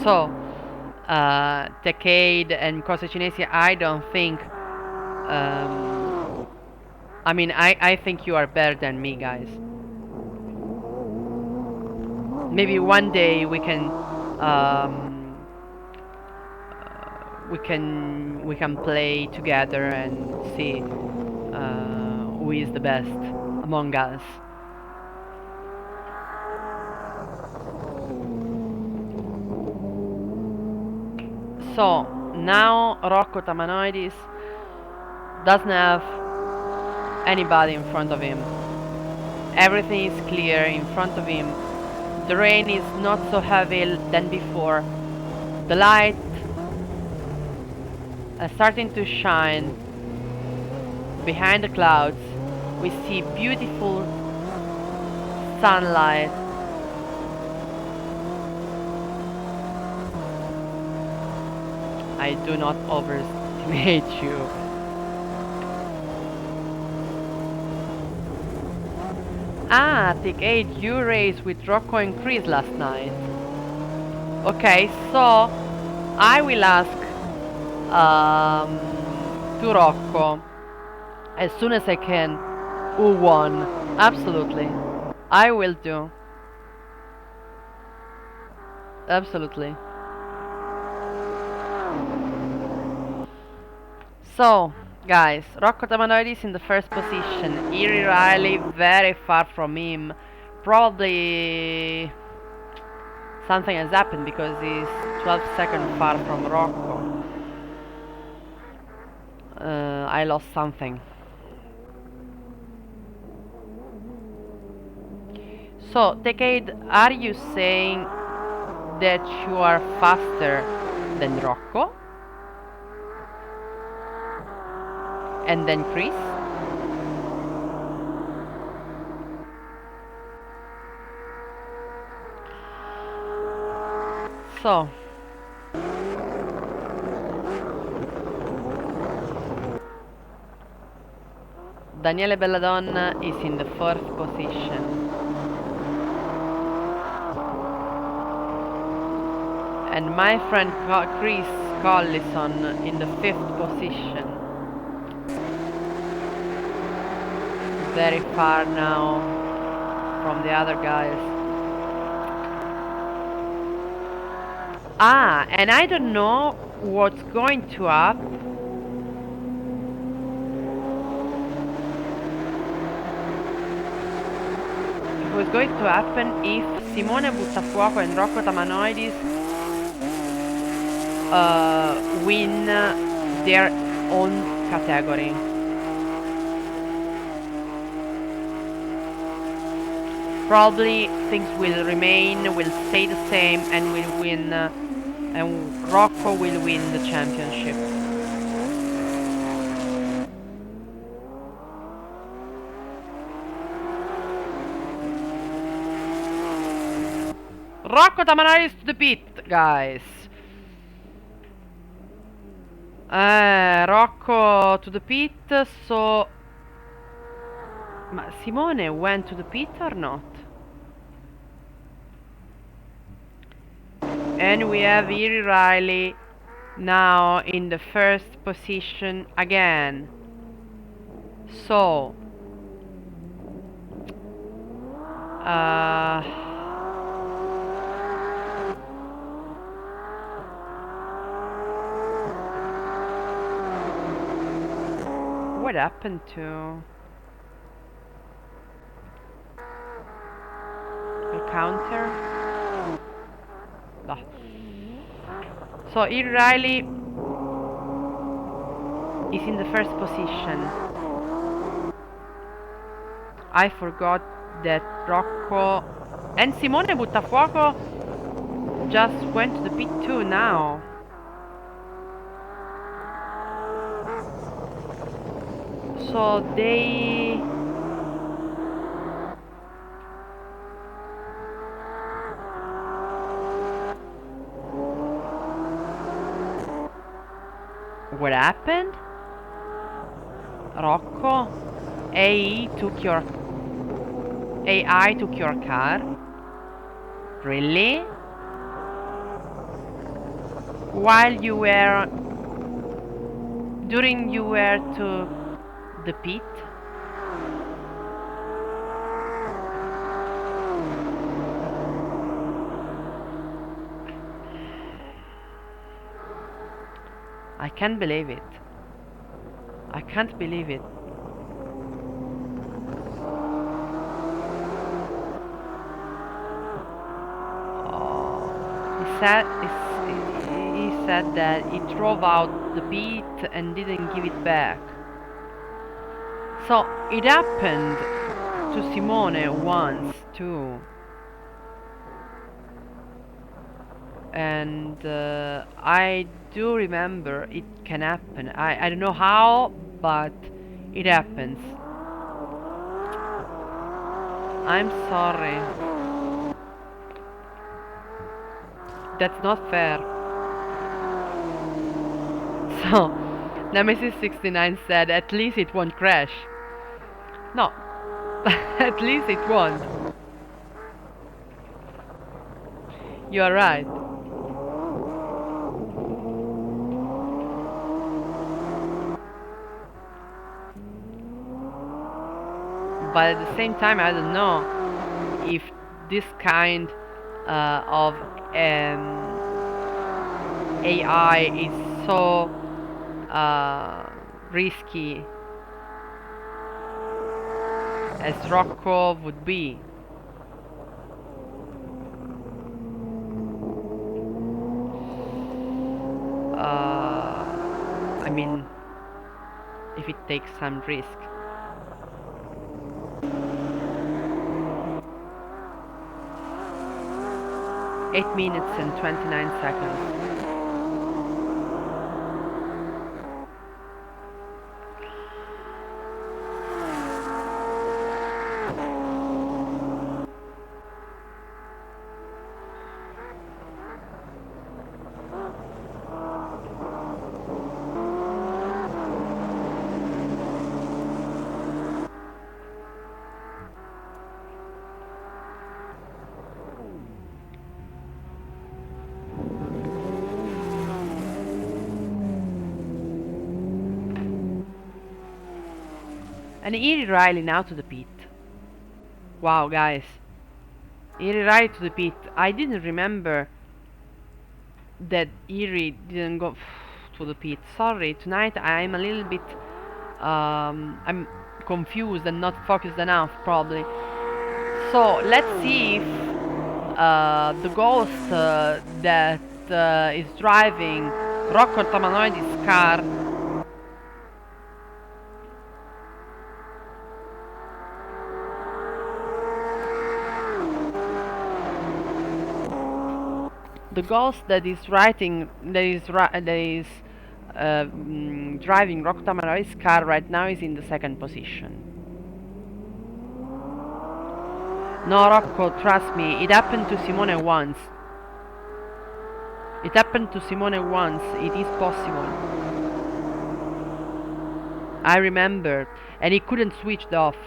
A: So, Decade and Cosa Cinesi, I don't think. I mean, I think you are better than me, guys. Maybe one day we can play together and see who is the best among us. So now Rocco Tamanoidis doesn't have anybody in front of him. Everything is clear in front of him. The rain is not so heavy than before. The light is starting to shine behind the clouds. We see beautiful sunlight. I do not overestimate you. Ah, Take 8, you raced with Rocco and Chris last night. Okay, so I will ask to Rocco as soon as I can who won. Absolutely. I will do. Absolutely. So, guys, Rocco Tamanoidis in the first position. Iri Riley very far from him. Probably something has happened because he's 12 seconds far from Rocco. I lost something. So, Decade, are you saying that you are faster than Rocco? And then Chris? So, Daniele Belladonna is in the fourth position. And my friend Chris Collison in the fifth position. Very far now from the other guys. Ah, and I don't know what's going to happen. What's going to happen if Simone Buttafuoco and Rocco Tamanoidis win their own category. Probably things will stay the same, and will win, and Rocco will win the championship. Rocco Tamanoidis to the pit, guys. Rocco to the pit, so... Ma Simone went to the pit or not? And we have Iri Riley now in the first position again. So... what happened to the counter? So Iri Riley is in the first position. I forgot that Rocco and Simone Buttafuoco just went to the pit too now. So they... What happened? Rocco? AI took your car? Really? While you were... During you were to the pit? I can't believe it. I can't believe it. He said that he drove out the pit and didn't give it back. So it happened to Simone once too. And I do remember it can happen. I don't know how, but it happens. I'm sorry. That's not fair. So, Nemesis69 said, at least it won't crash. No, at least it won't. You are right. But at the same time, I don't know if this kind of AI is so risky as Rocco would be. I mean, if it takes some risk. Eight minutes and 29 seconds. And Iri Riley now to the pit. Wow, guys. Iri Riley to the pit. I didn't remember that Iri didn't go to the pit. Sorry, tonight I'm a little bit... I'm confused and not focused enough, probably. So, let's see if the ghost that is driving Rocco Tamanoidi's car the ghost that is driving Rocco Tamanoidi's car right now is in the second position. No, Rocco, trust me, it happened to Simone once. It happened to Simone once, it is possible. I remember, and he couldn't switch it off.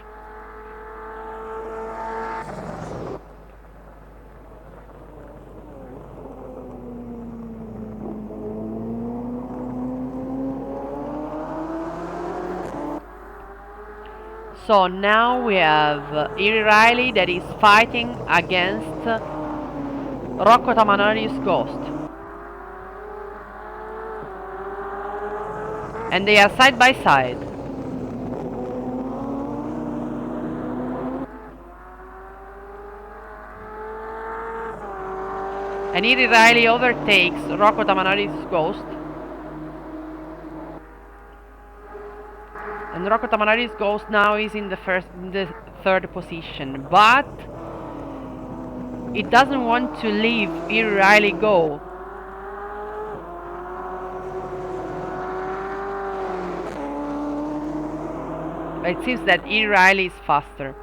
A: So now we have Iri Riley that is fighting against Rocco Tamanori's ghost. And they are side by side. And Iri Riley overtakes Rocco Tamanori's Ghost. And Rocco Tamanori's Ghost now is in the third position, but it doesn't want to leave Iri Riley go. It seems that Iri Riley is faster.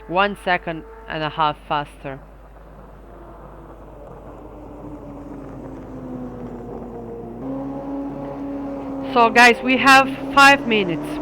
A: One second and a half faster. So guys, we have 5 minutes.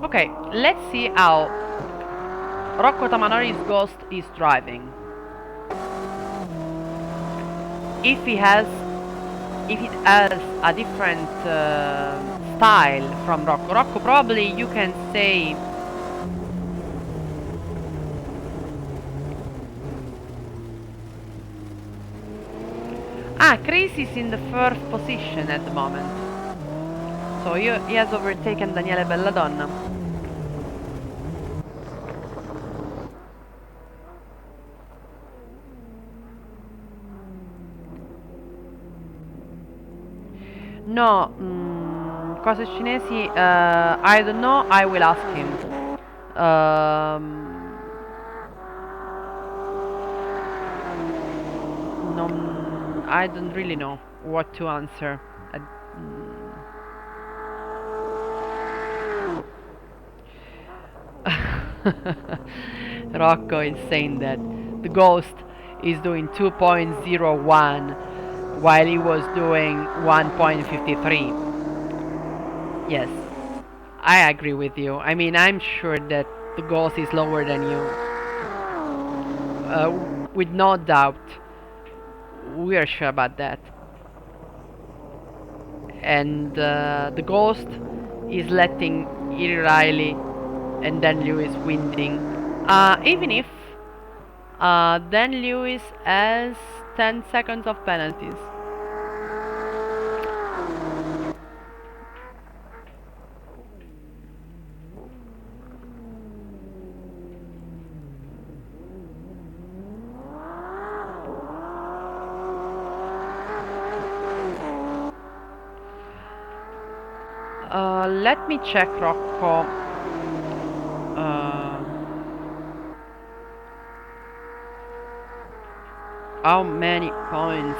A: Okay, let's see how Rocco Tamanori's Ghost is driving. If it has a different style from Rocco. Rocco, probably you can say Chris is in the first position at the moment. So he has overtaken Daniele Belladonna. No, cose cinesi, I don't know, I will ask him. No, I don't really know what to answer. Rocco is saying that the Ghost is doing 2.01 while he was doing 1.53. Yes, I agree with you. I mean, I'm sure that the Ghost is lower than you. With no doubt. We are sure about that. And the Ghost is letting Iri Riley and Dan Lewis winning. Even if Dan Lewis has 10 seconds of penalties. Let me check Rocco. How many points?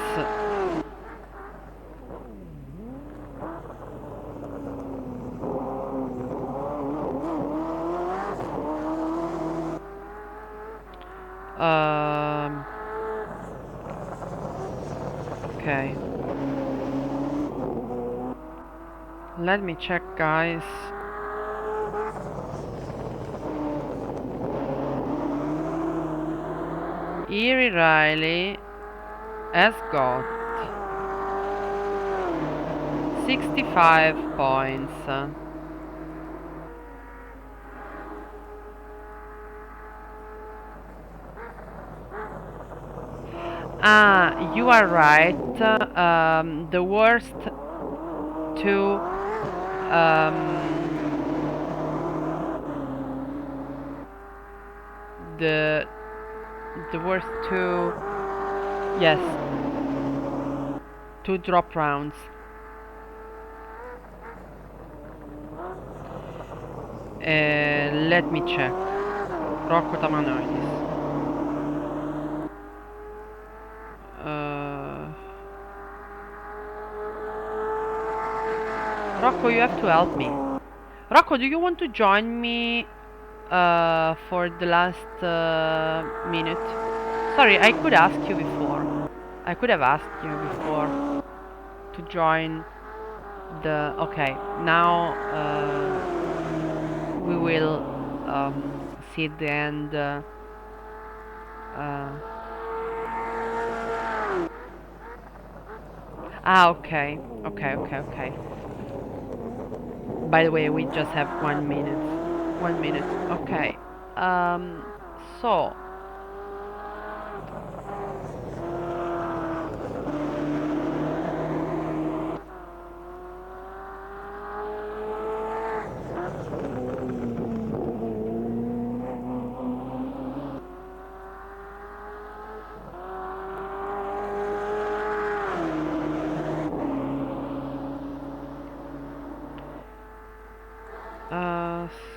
A: Okay. Let me check, guys. Iri Riley has got 65 points. You are right. The worst two the worst two, yes, two drop rounds. Let me check. Rocco Tamanori's. Rocco, you have to help me. Rocco, do you want to join me for the last minute? Sorry, I could ask you before. I could have asked you before to join the... Okay, now we will see at the end. Okay, okay, okay, okay. By the way, we just have 1 minute. 1 minute. Okay. So.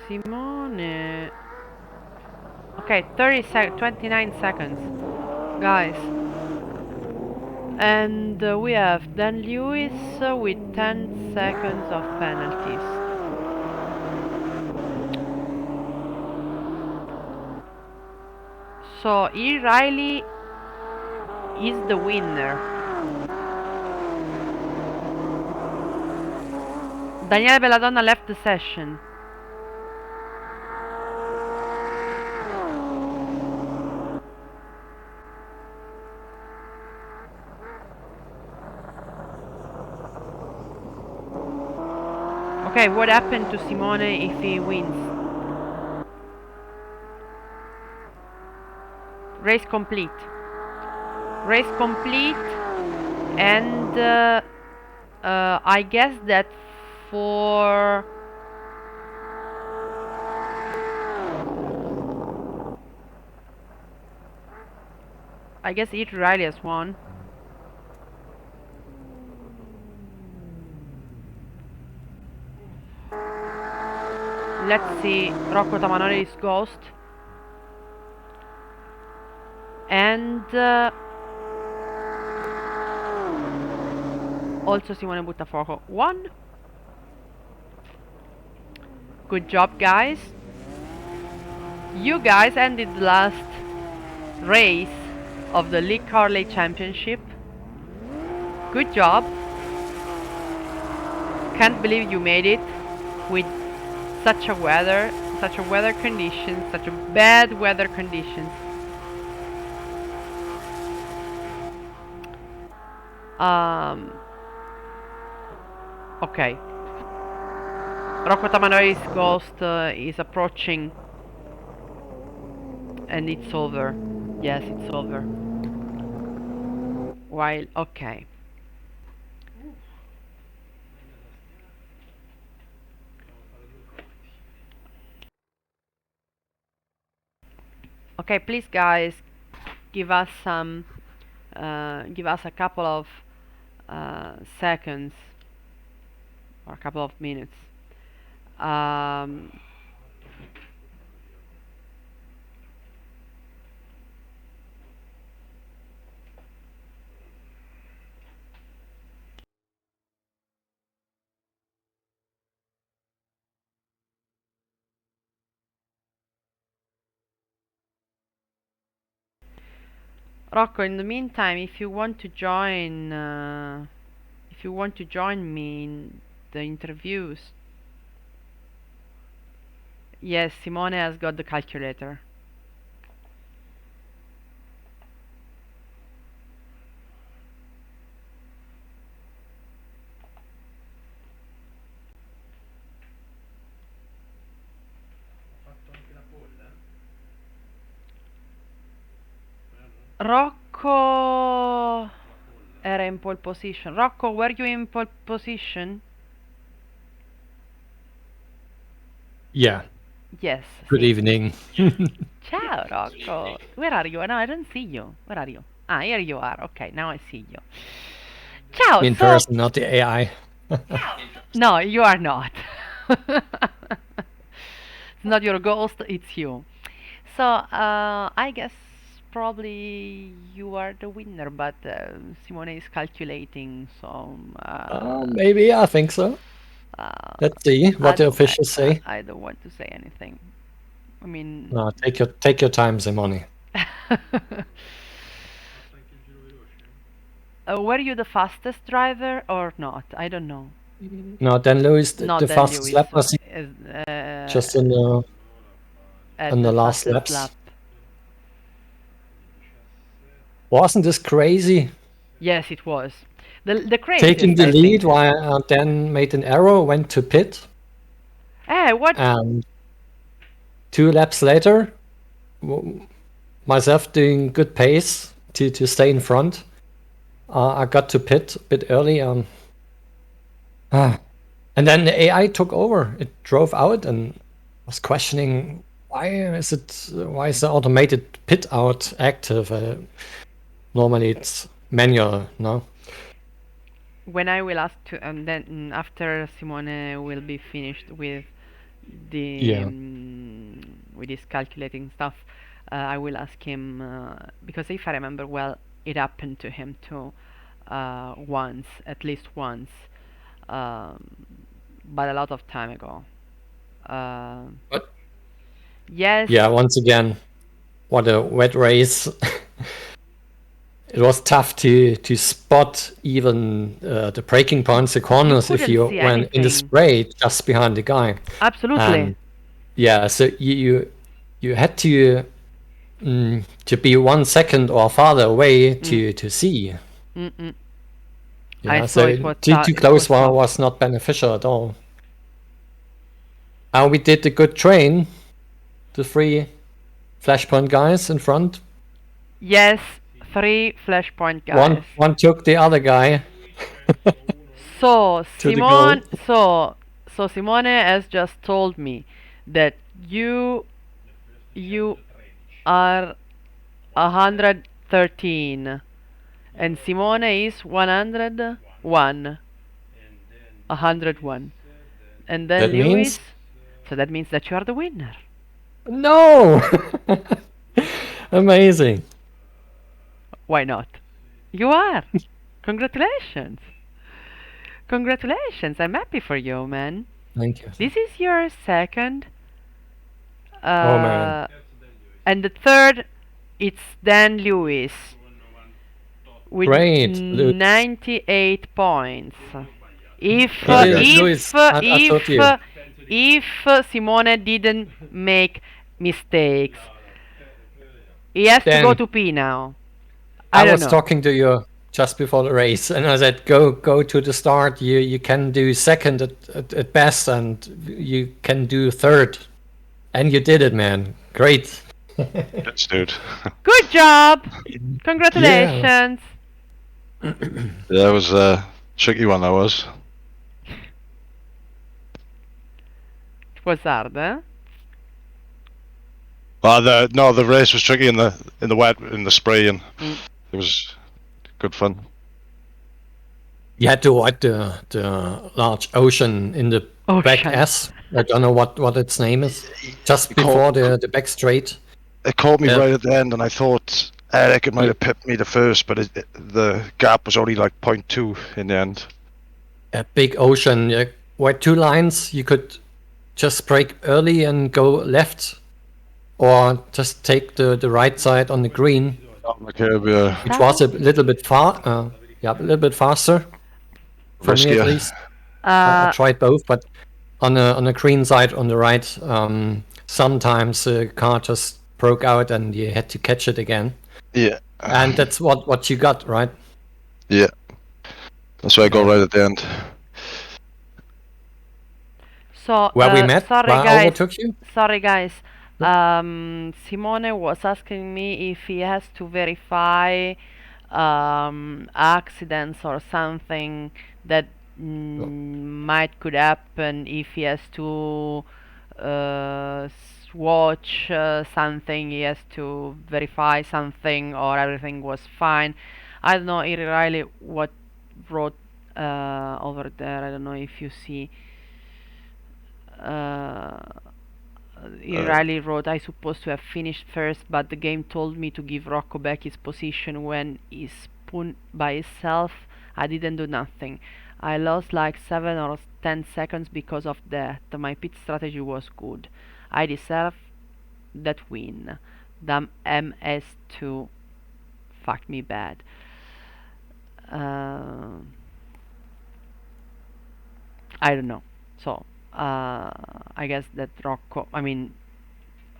A: Simone. Okay, 29 seconds, guys. And we have Dan Lewis with 10 seconds of penalties. So E. Riley is the winner. Daniele Belladonna left the session. Okay, what happened to Simone if he wins? Race complete. Race complete, and I guess that for each Riley has won. Let's see Rocco Tamanori's Ghost. And also Simone Buttafuoco won. Good job, guys. You guys ended the last race of the League CHORLEY Championship. Good job. Can't believe you made it with such a weather conditions, such a bad weather conditions. Okay. Rocco Tamanori's Ghost is approaching, and it's over. Yes, it's over. While, okay. Okay, please guys, give us some, give us a couple of seconds or a couple of minutes. Rocco, in the meantime, if you want to join me in the interviews. Yes, Simone has got the calculator. Rocco era in pole position. Rocco, were you in pole position?
C: Yeah.
A: Yes.
C: Good evening.
A: Ciao, Rocco. Where are you? No, I don't see you. Where are you? Ah, here you are. Okay, now I see you. Ciao.
C: In person, not the AI.
A: No, you are not. It's not your ghost, it's you. So, I guess probably you are the winner, but Simone is calculating, so...
C: maybe, I think so. Let's see what the officials say.
A: I don't want to say anything. I mean...
C: No, take your time, Simone.
A: Were you the fastest driver or not? I don't know.
C: No, Dan Lewis, the fastest lap was just in the...
A: at
C: on
A: the
C: the last
A: fastest
C: laps.
A: lap.
C: Wasn't this crazy?
A: Yes, it was. The
C: Taking
A: craziest,
C: the
A: I
C: lead
A: think.
C: while Dan made an error, went to pit,
A: What?
C: and 2 laps later, myself doing good pace to stay in front. I got to pit a bit early, and then the AI took over. It drove out and was questioning why is the automated pit out active? Normally it's manual, no?
A: When I will ask to, and then after Simone will be finished with the
C: Yeah.
A: with his calculating stuff, I will ask him because if I remember well, it happened to him too, once, at least once, um, but a lot of time ago.
C: But
A: Yes,
C: yeah, once again, what a wet race. It was tough to spot even the braking points, the
A: you
C: corners, if
A: couldn't
C: you
A: see
C: went in the
A: anything.
C: spray just behind the guy.
A: Absolutely.
C: And yeah, so you had to be 1 second or farther away to see.
A: Mm-mm. I
C: Yeah,
A: saw
C: so
A: it was
C: too
A: it was
C: close
A: tough.
C: was not beneficial at all. We did the good train, the 3 flashpoint guys in front.
A: Yes, 3 flashpoint guys.
C: One took the other guy
A: So
C: to the goal.
A: Simone has just told me that you are 113 and Simone is 101. 101. And then
C: That
A: Lewis,
C: means
A: so that means that you are the winner.
C: no. Amazing.
A: Why not? You are. Congratulations. Congratulations. I'm happy for you, man.
C: Thank you.
A: This is your second.
C: Oh man.
A: And the third, it's Dan Lewis with
C: Great.
A: 98 points. If
C: Luis, I told you.
A: if Simone didn't make mistakes, he has to go
C: Dan,
A: to P now.
C: I
A: don't
C: was
A: know.
C: talking to you just before the race, and I said, go to the start. You can do second at best, and you can do third. And you did it, man. Great.
D: Yes, dude.
A: Good job. Congratulations.
D: Yeah, it was a tricky one, that was.
A: It was hard, eh?
D: The race was tricky in the wet, in the spray, and it was good fun.
C: You had to avoid the large ocean in the back S. I don't know what its name is. Just before the back straight.
D: It caught me right at the end, and I thought Eric might have pipped me the first, but the gap was only like 0.2 in the end.
C: A big ocean where 2 lines. You could just brake early and go left, or just take the right side on the green,
D: On the curb, yeah.
C: which was a little bit a little bit faster for me at
D: Riskier.
C: least. I tried both, but on a green side on the right, sometimes the car just broke out and you had to catch it again.
D: Yeah.
C: And that's what you got, right?
D: Yeah. That's why I got right at the end.
A: So
C: where we met,
A: sorry
C: where I
A: guys.
C: overtook you.
A: Sorry guys. Simone was asking me if he has to verify accidents or something that might could happen if he has to watch something, he has to verify something, or everything was fine. I don't know really what wrote over there. I don't know if you see. Riley wrote, I supposed to have finished first, but the game told me to give Rocco back his position when he spun by himself. I didn't do nothing. I lost like 7 or 10 seconds because of that. My pit strategy was good. I deserve that win. Damn MS2 fucked me bad. I don't know. So I guess that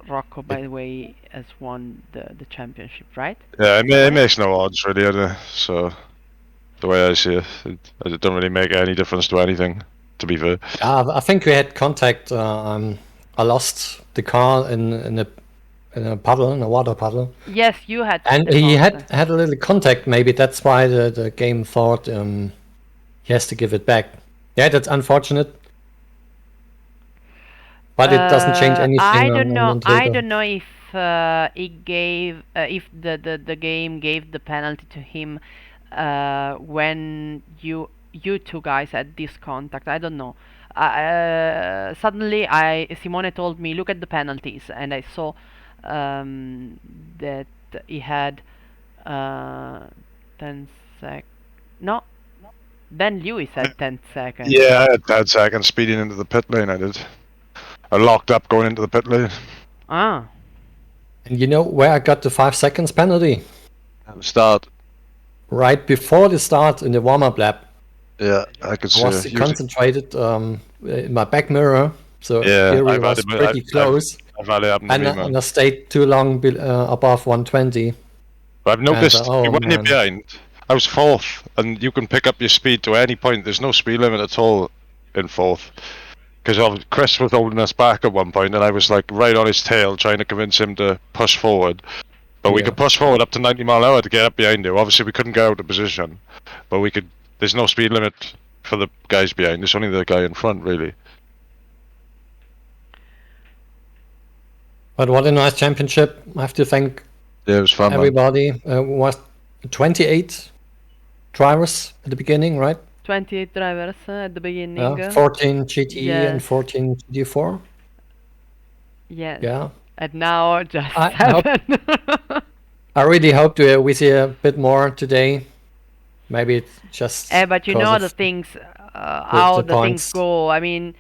A: Rocco, by the way, has won the championship, right?
D: Yeah,
A: Is that
D: it
A: right?
D: makes no odds really, so the way I see it, it don't really make any difference to anything, to be fair.
C: I think we had contact. I lost the car in a puddle, in a water puddle,
A: Yes, you had
C: and
A: the
C: he
A: contact.
C: had a little contact. Maybe that's why the game thought he has to give it back. Yeah, that's unfortunate, but it doesn't change
A: I
C: anything
A: don't
C: on
A: know. I
C: Nintendo.
A: don't know if it gave if the game gave the penalty to him when you two guys had this contact. I don't know. Suddenly, Simone told me look at the penalties, and I saw that he had uh, 10 sec. No, then Lewis had 10 seconds.
D: Yeah, I had 10 seconds speeding into the pit lane. I did. I locked up going into the pit lane.
A: Ah.
C: And you know where I got the 5 seconds penalty?
D: At the start.
C: Right before the start in the warm-up lap.
D: Yeah, I could
C: I
D: see
C: was
D: it.
C: concentrated in my back mirror, so
D: Yeah,
C: Fury was pretty close,
D: I've had it happen to
C: and,
D: me,
C: and I
D: man.
C: stayed too long above 120.
D: I've noticed
C: oh
D: when you're
C: man,
D: behind, I was fourth, and you can pick up your speed to any point. There's no speed limit at all in fourth. Because Chris was holding us back at one point, and I was like right on his tail trying to convince him to push forward. But we
C: Yeah.
D: could push forward up to 90 mile an hour to get up behind you. Obviously, we couldn't get out of position, but we could. There's no speed limit for the guys behind. It's only the guy in front, really.
C: But what a nice championship! I have to thank
D: Yeah, it was fun, man.
C: everybody. Was 28 drivers at the beginning, right?
A: 28 drivers at the beginning.
C: 14 GTE and
A: Yes.
C: 14 GT4.
A: Yes.
C: Yeah.
A: And now just
C: I hope-
A: 7.
C: I really hope we see a bit more today. Maybe it's just.
A: But you
C: 'cause
A: know
C: of
A: the things, how
C: the
A: the things
C: points.
A: go. I mean,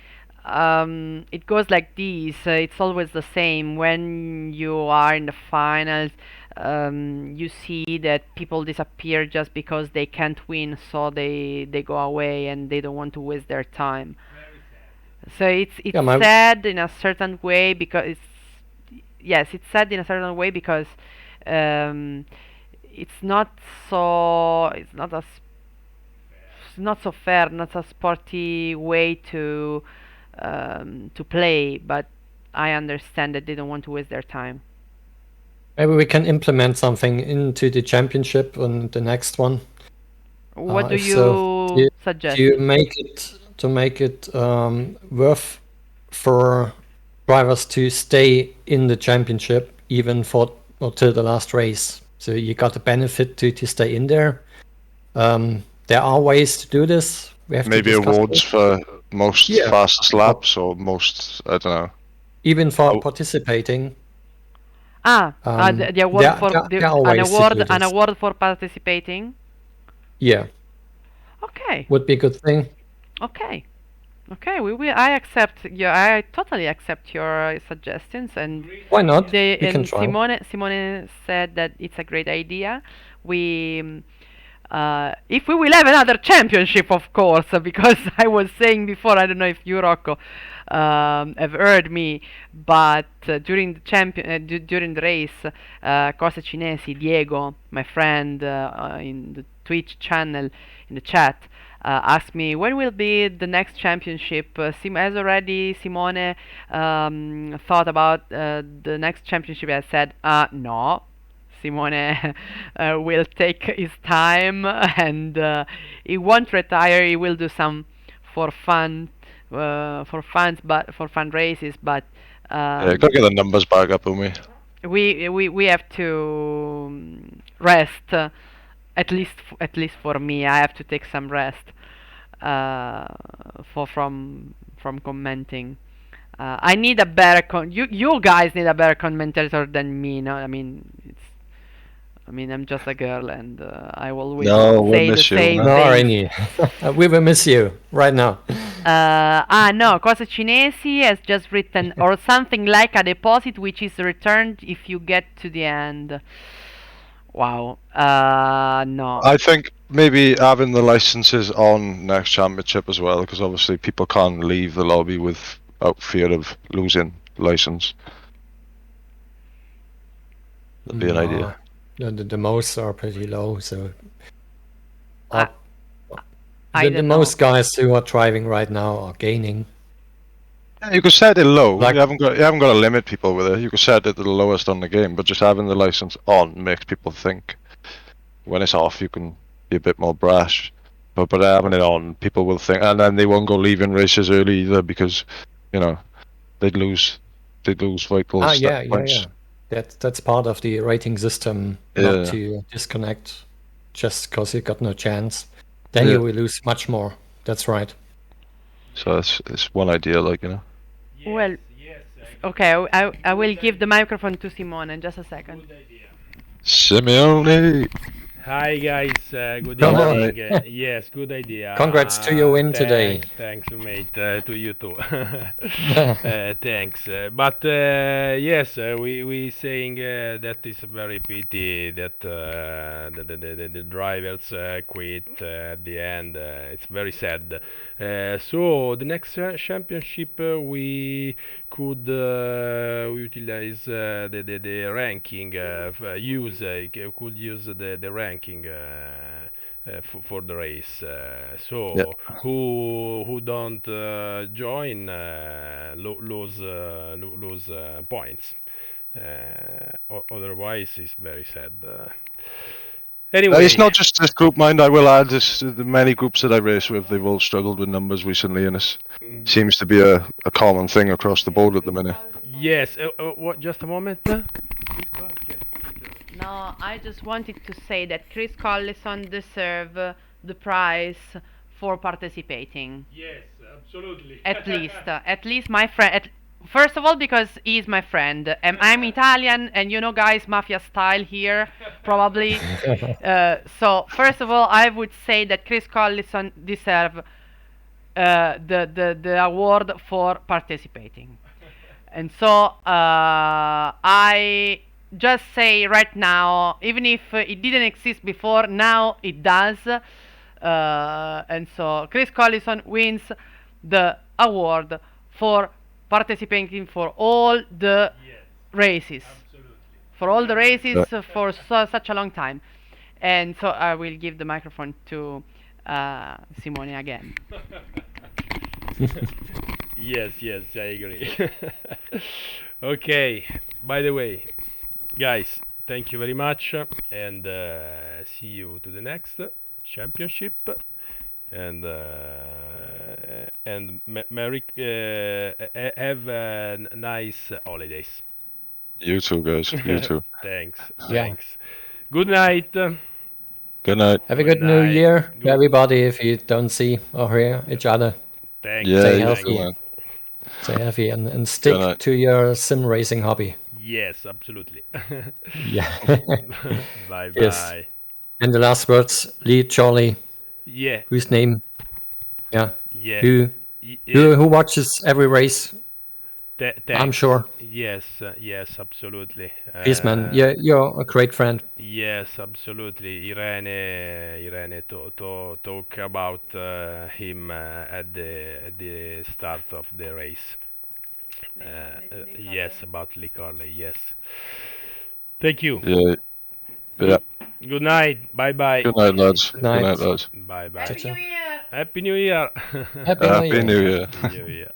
A: it goes like this. It's always the same. When you are in the finals, you see that people disappear just because they can't win, so they go away and they don't want to waste their time. So it's
C: Yeah, my-
A: sad in a certain way because yes, it's sad in a certain way because um, it's not so it's not so fair, not so sporty way to play. But I understand that they don't want to waste their time.
C: Maybe we can implement something into the championship on the next one.
A: What do
C: if
A: you
C: so, do
A: suggest?
C: you make it worth for drivers to stay in the championship even for or till the last race? So you got the benefit to stay in there. There are ways to do this. We have
D: Maybe
C: to discuss
D: awards
C: it.
D: for most
C: Yeah.
D: fastest laps or most. I don't know.
C: Even for
D: Oh.
C: participating.
A: The award
C: there-
A: for
C: there are ways to do
A: an
C: this.
A: award for participating.
C: Yeah,
A: Okay.
C: would be a good thing.
A: Okay. Okay, we will. I accept your. I totally accept your suggestions, and
C: Why not?
A: they
C: We can
A: and
C: try.
A: Simone said that it's a great idea. We, if we will have another championship, of course, because I was saying before. I don't know if you, Rocco, have heard me, but during the during the race, Corsa Cinesi, Diego, my friend in the Twitch channel, in the chat. Asked me when will be the next championship. As already Simone thought about the next championship. I said, no, Simone will take his time and he won't retire. He will do some for fun, but for fun races. But
D: Yeah, gotta get the numbers back up, don't we?
A: we have to rest. At least for me, I have to take some rest from commenting. I need a better you guys need a better commentator than me. No, I mean I'm just a girl and I will always
D: No, we'll
A: say the
D: miss you,
A: same
D: man.
C: No,
A: things.
C: Rainy. We will miss you right now.
A: No, Cosa Cinesi has just written or something like a deposit which is returned if you get to the end. Wow. No.
D: I think maybe having the licenses on next championship as well, because obviously people can't leave the lobby without fear of losing license. That'd be an idea.
C: The most are pretty low, so
A: I- I
C: the
A: don't know.
C: most guys who are driving right now are gaining.
D: Yeah, you could set it low.
C: Like-
D: you haven't got to limit people with it. You could set it to the lowest on the game, but just having the license on makes people think. When it's off, you can be a bit more brash. But having it on, people will think, and then they won't go leaving races early either because, you know, they'd lose vital points.
C: That's part of the rating system, not to disconnect just because you got no chance. Then you will lose much more. That's right.
D: So it's one idea, like, you know.
A: Well, okay, I will give the microphone to Simone in just a second.
D: Simeone.
E: Hi guys, good
C: Come on.
E: evening. Yes, good idea.
C: Congrats to your win today.
E: Thanks, mate. To you too. Thanks. But yes, we saying that is a very pity that the drivers quit at the end. It's very sad. So the next championship we could utilize the ranking, could use the ranking for the race. So who don't join lose points. Otherwise, it's very sad. Anyway,
D: It's not just this group, mind. I will add, the many groups that I race with, they've all struggled with numbers recently, and it seems to be a common thing across the board at the minute.
E: Yes. What? Just a moment.
A: No, I just wanted to say that Chris Collison deserve the prize for participating.
E: Yes, absolutely.
A: At least my friend. First of all, because he's my friend. I'm Italian, and you know, guys, mafia style here, probably. So first of all, I would say that Chris Collison deserve the award for participating. And so I just say right now, even if it didn't exist before, now it does. And so Chris Collison wins the award for participating for all the races. For all the races for such a long time. And so I will give the microphone to Simone again.
E: Yes, I agree. Okay, by the way, guys, thank you very much, and see you to the next championship, and Merry have nice holidays.
D: You too, guys. You too.
E: Thanks.
C: Yeah.
E: Thanks. Good night.
D: Good night.
C: Have a good New Year to everybody if you don't see or hear each other.
E: Thanks.
D: Yeah,
C: Stay
D: you
C: healthy.
D: too, man.
C: Stay healthy and stick
D: night.
C: to your sim racing hobby.
E: Yes, absolutely.
C: Yeah.
E: Bye bye.
C: Yes. And the last words, Lee, Charlie,
E: Yeah.
C: whose name? Yeah.
E: Yeah.
C: Who watches every race? I'm sure.
E: Yes, absolutely.
C: Yes, man. Yeah, you're a great friend.
E: Yes, absolutely. Irene talk about him at the start of the race. Yes, about Lee CHORLEY. Yes. Thank you.
D: Yeah.
E: Good night. Bye bye.
D: Good night, lads.
C: Good night.
D: Good night, lads.
E: Bye bye.
A: Happy New Year!
E: Happy New Year.
C: Happy New Year.
D: Happy New Year.
E: Happy New Year.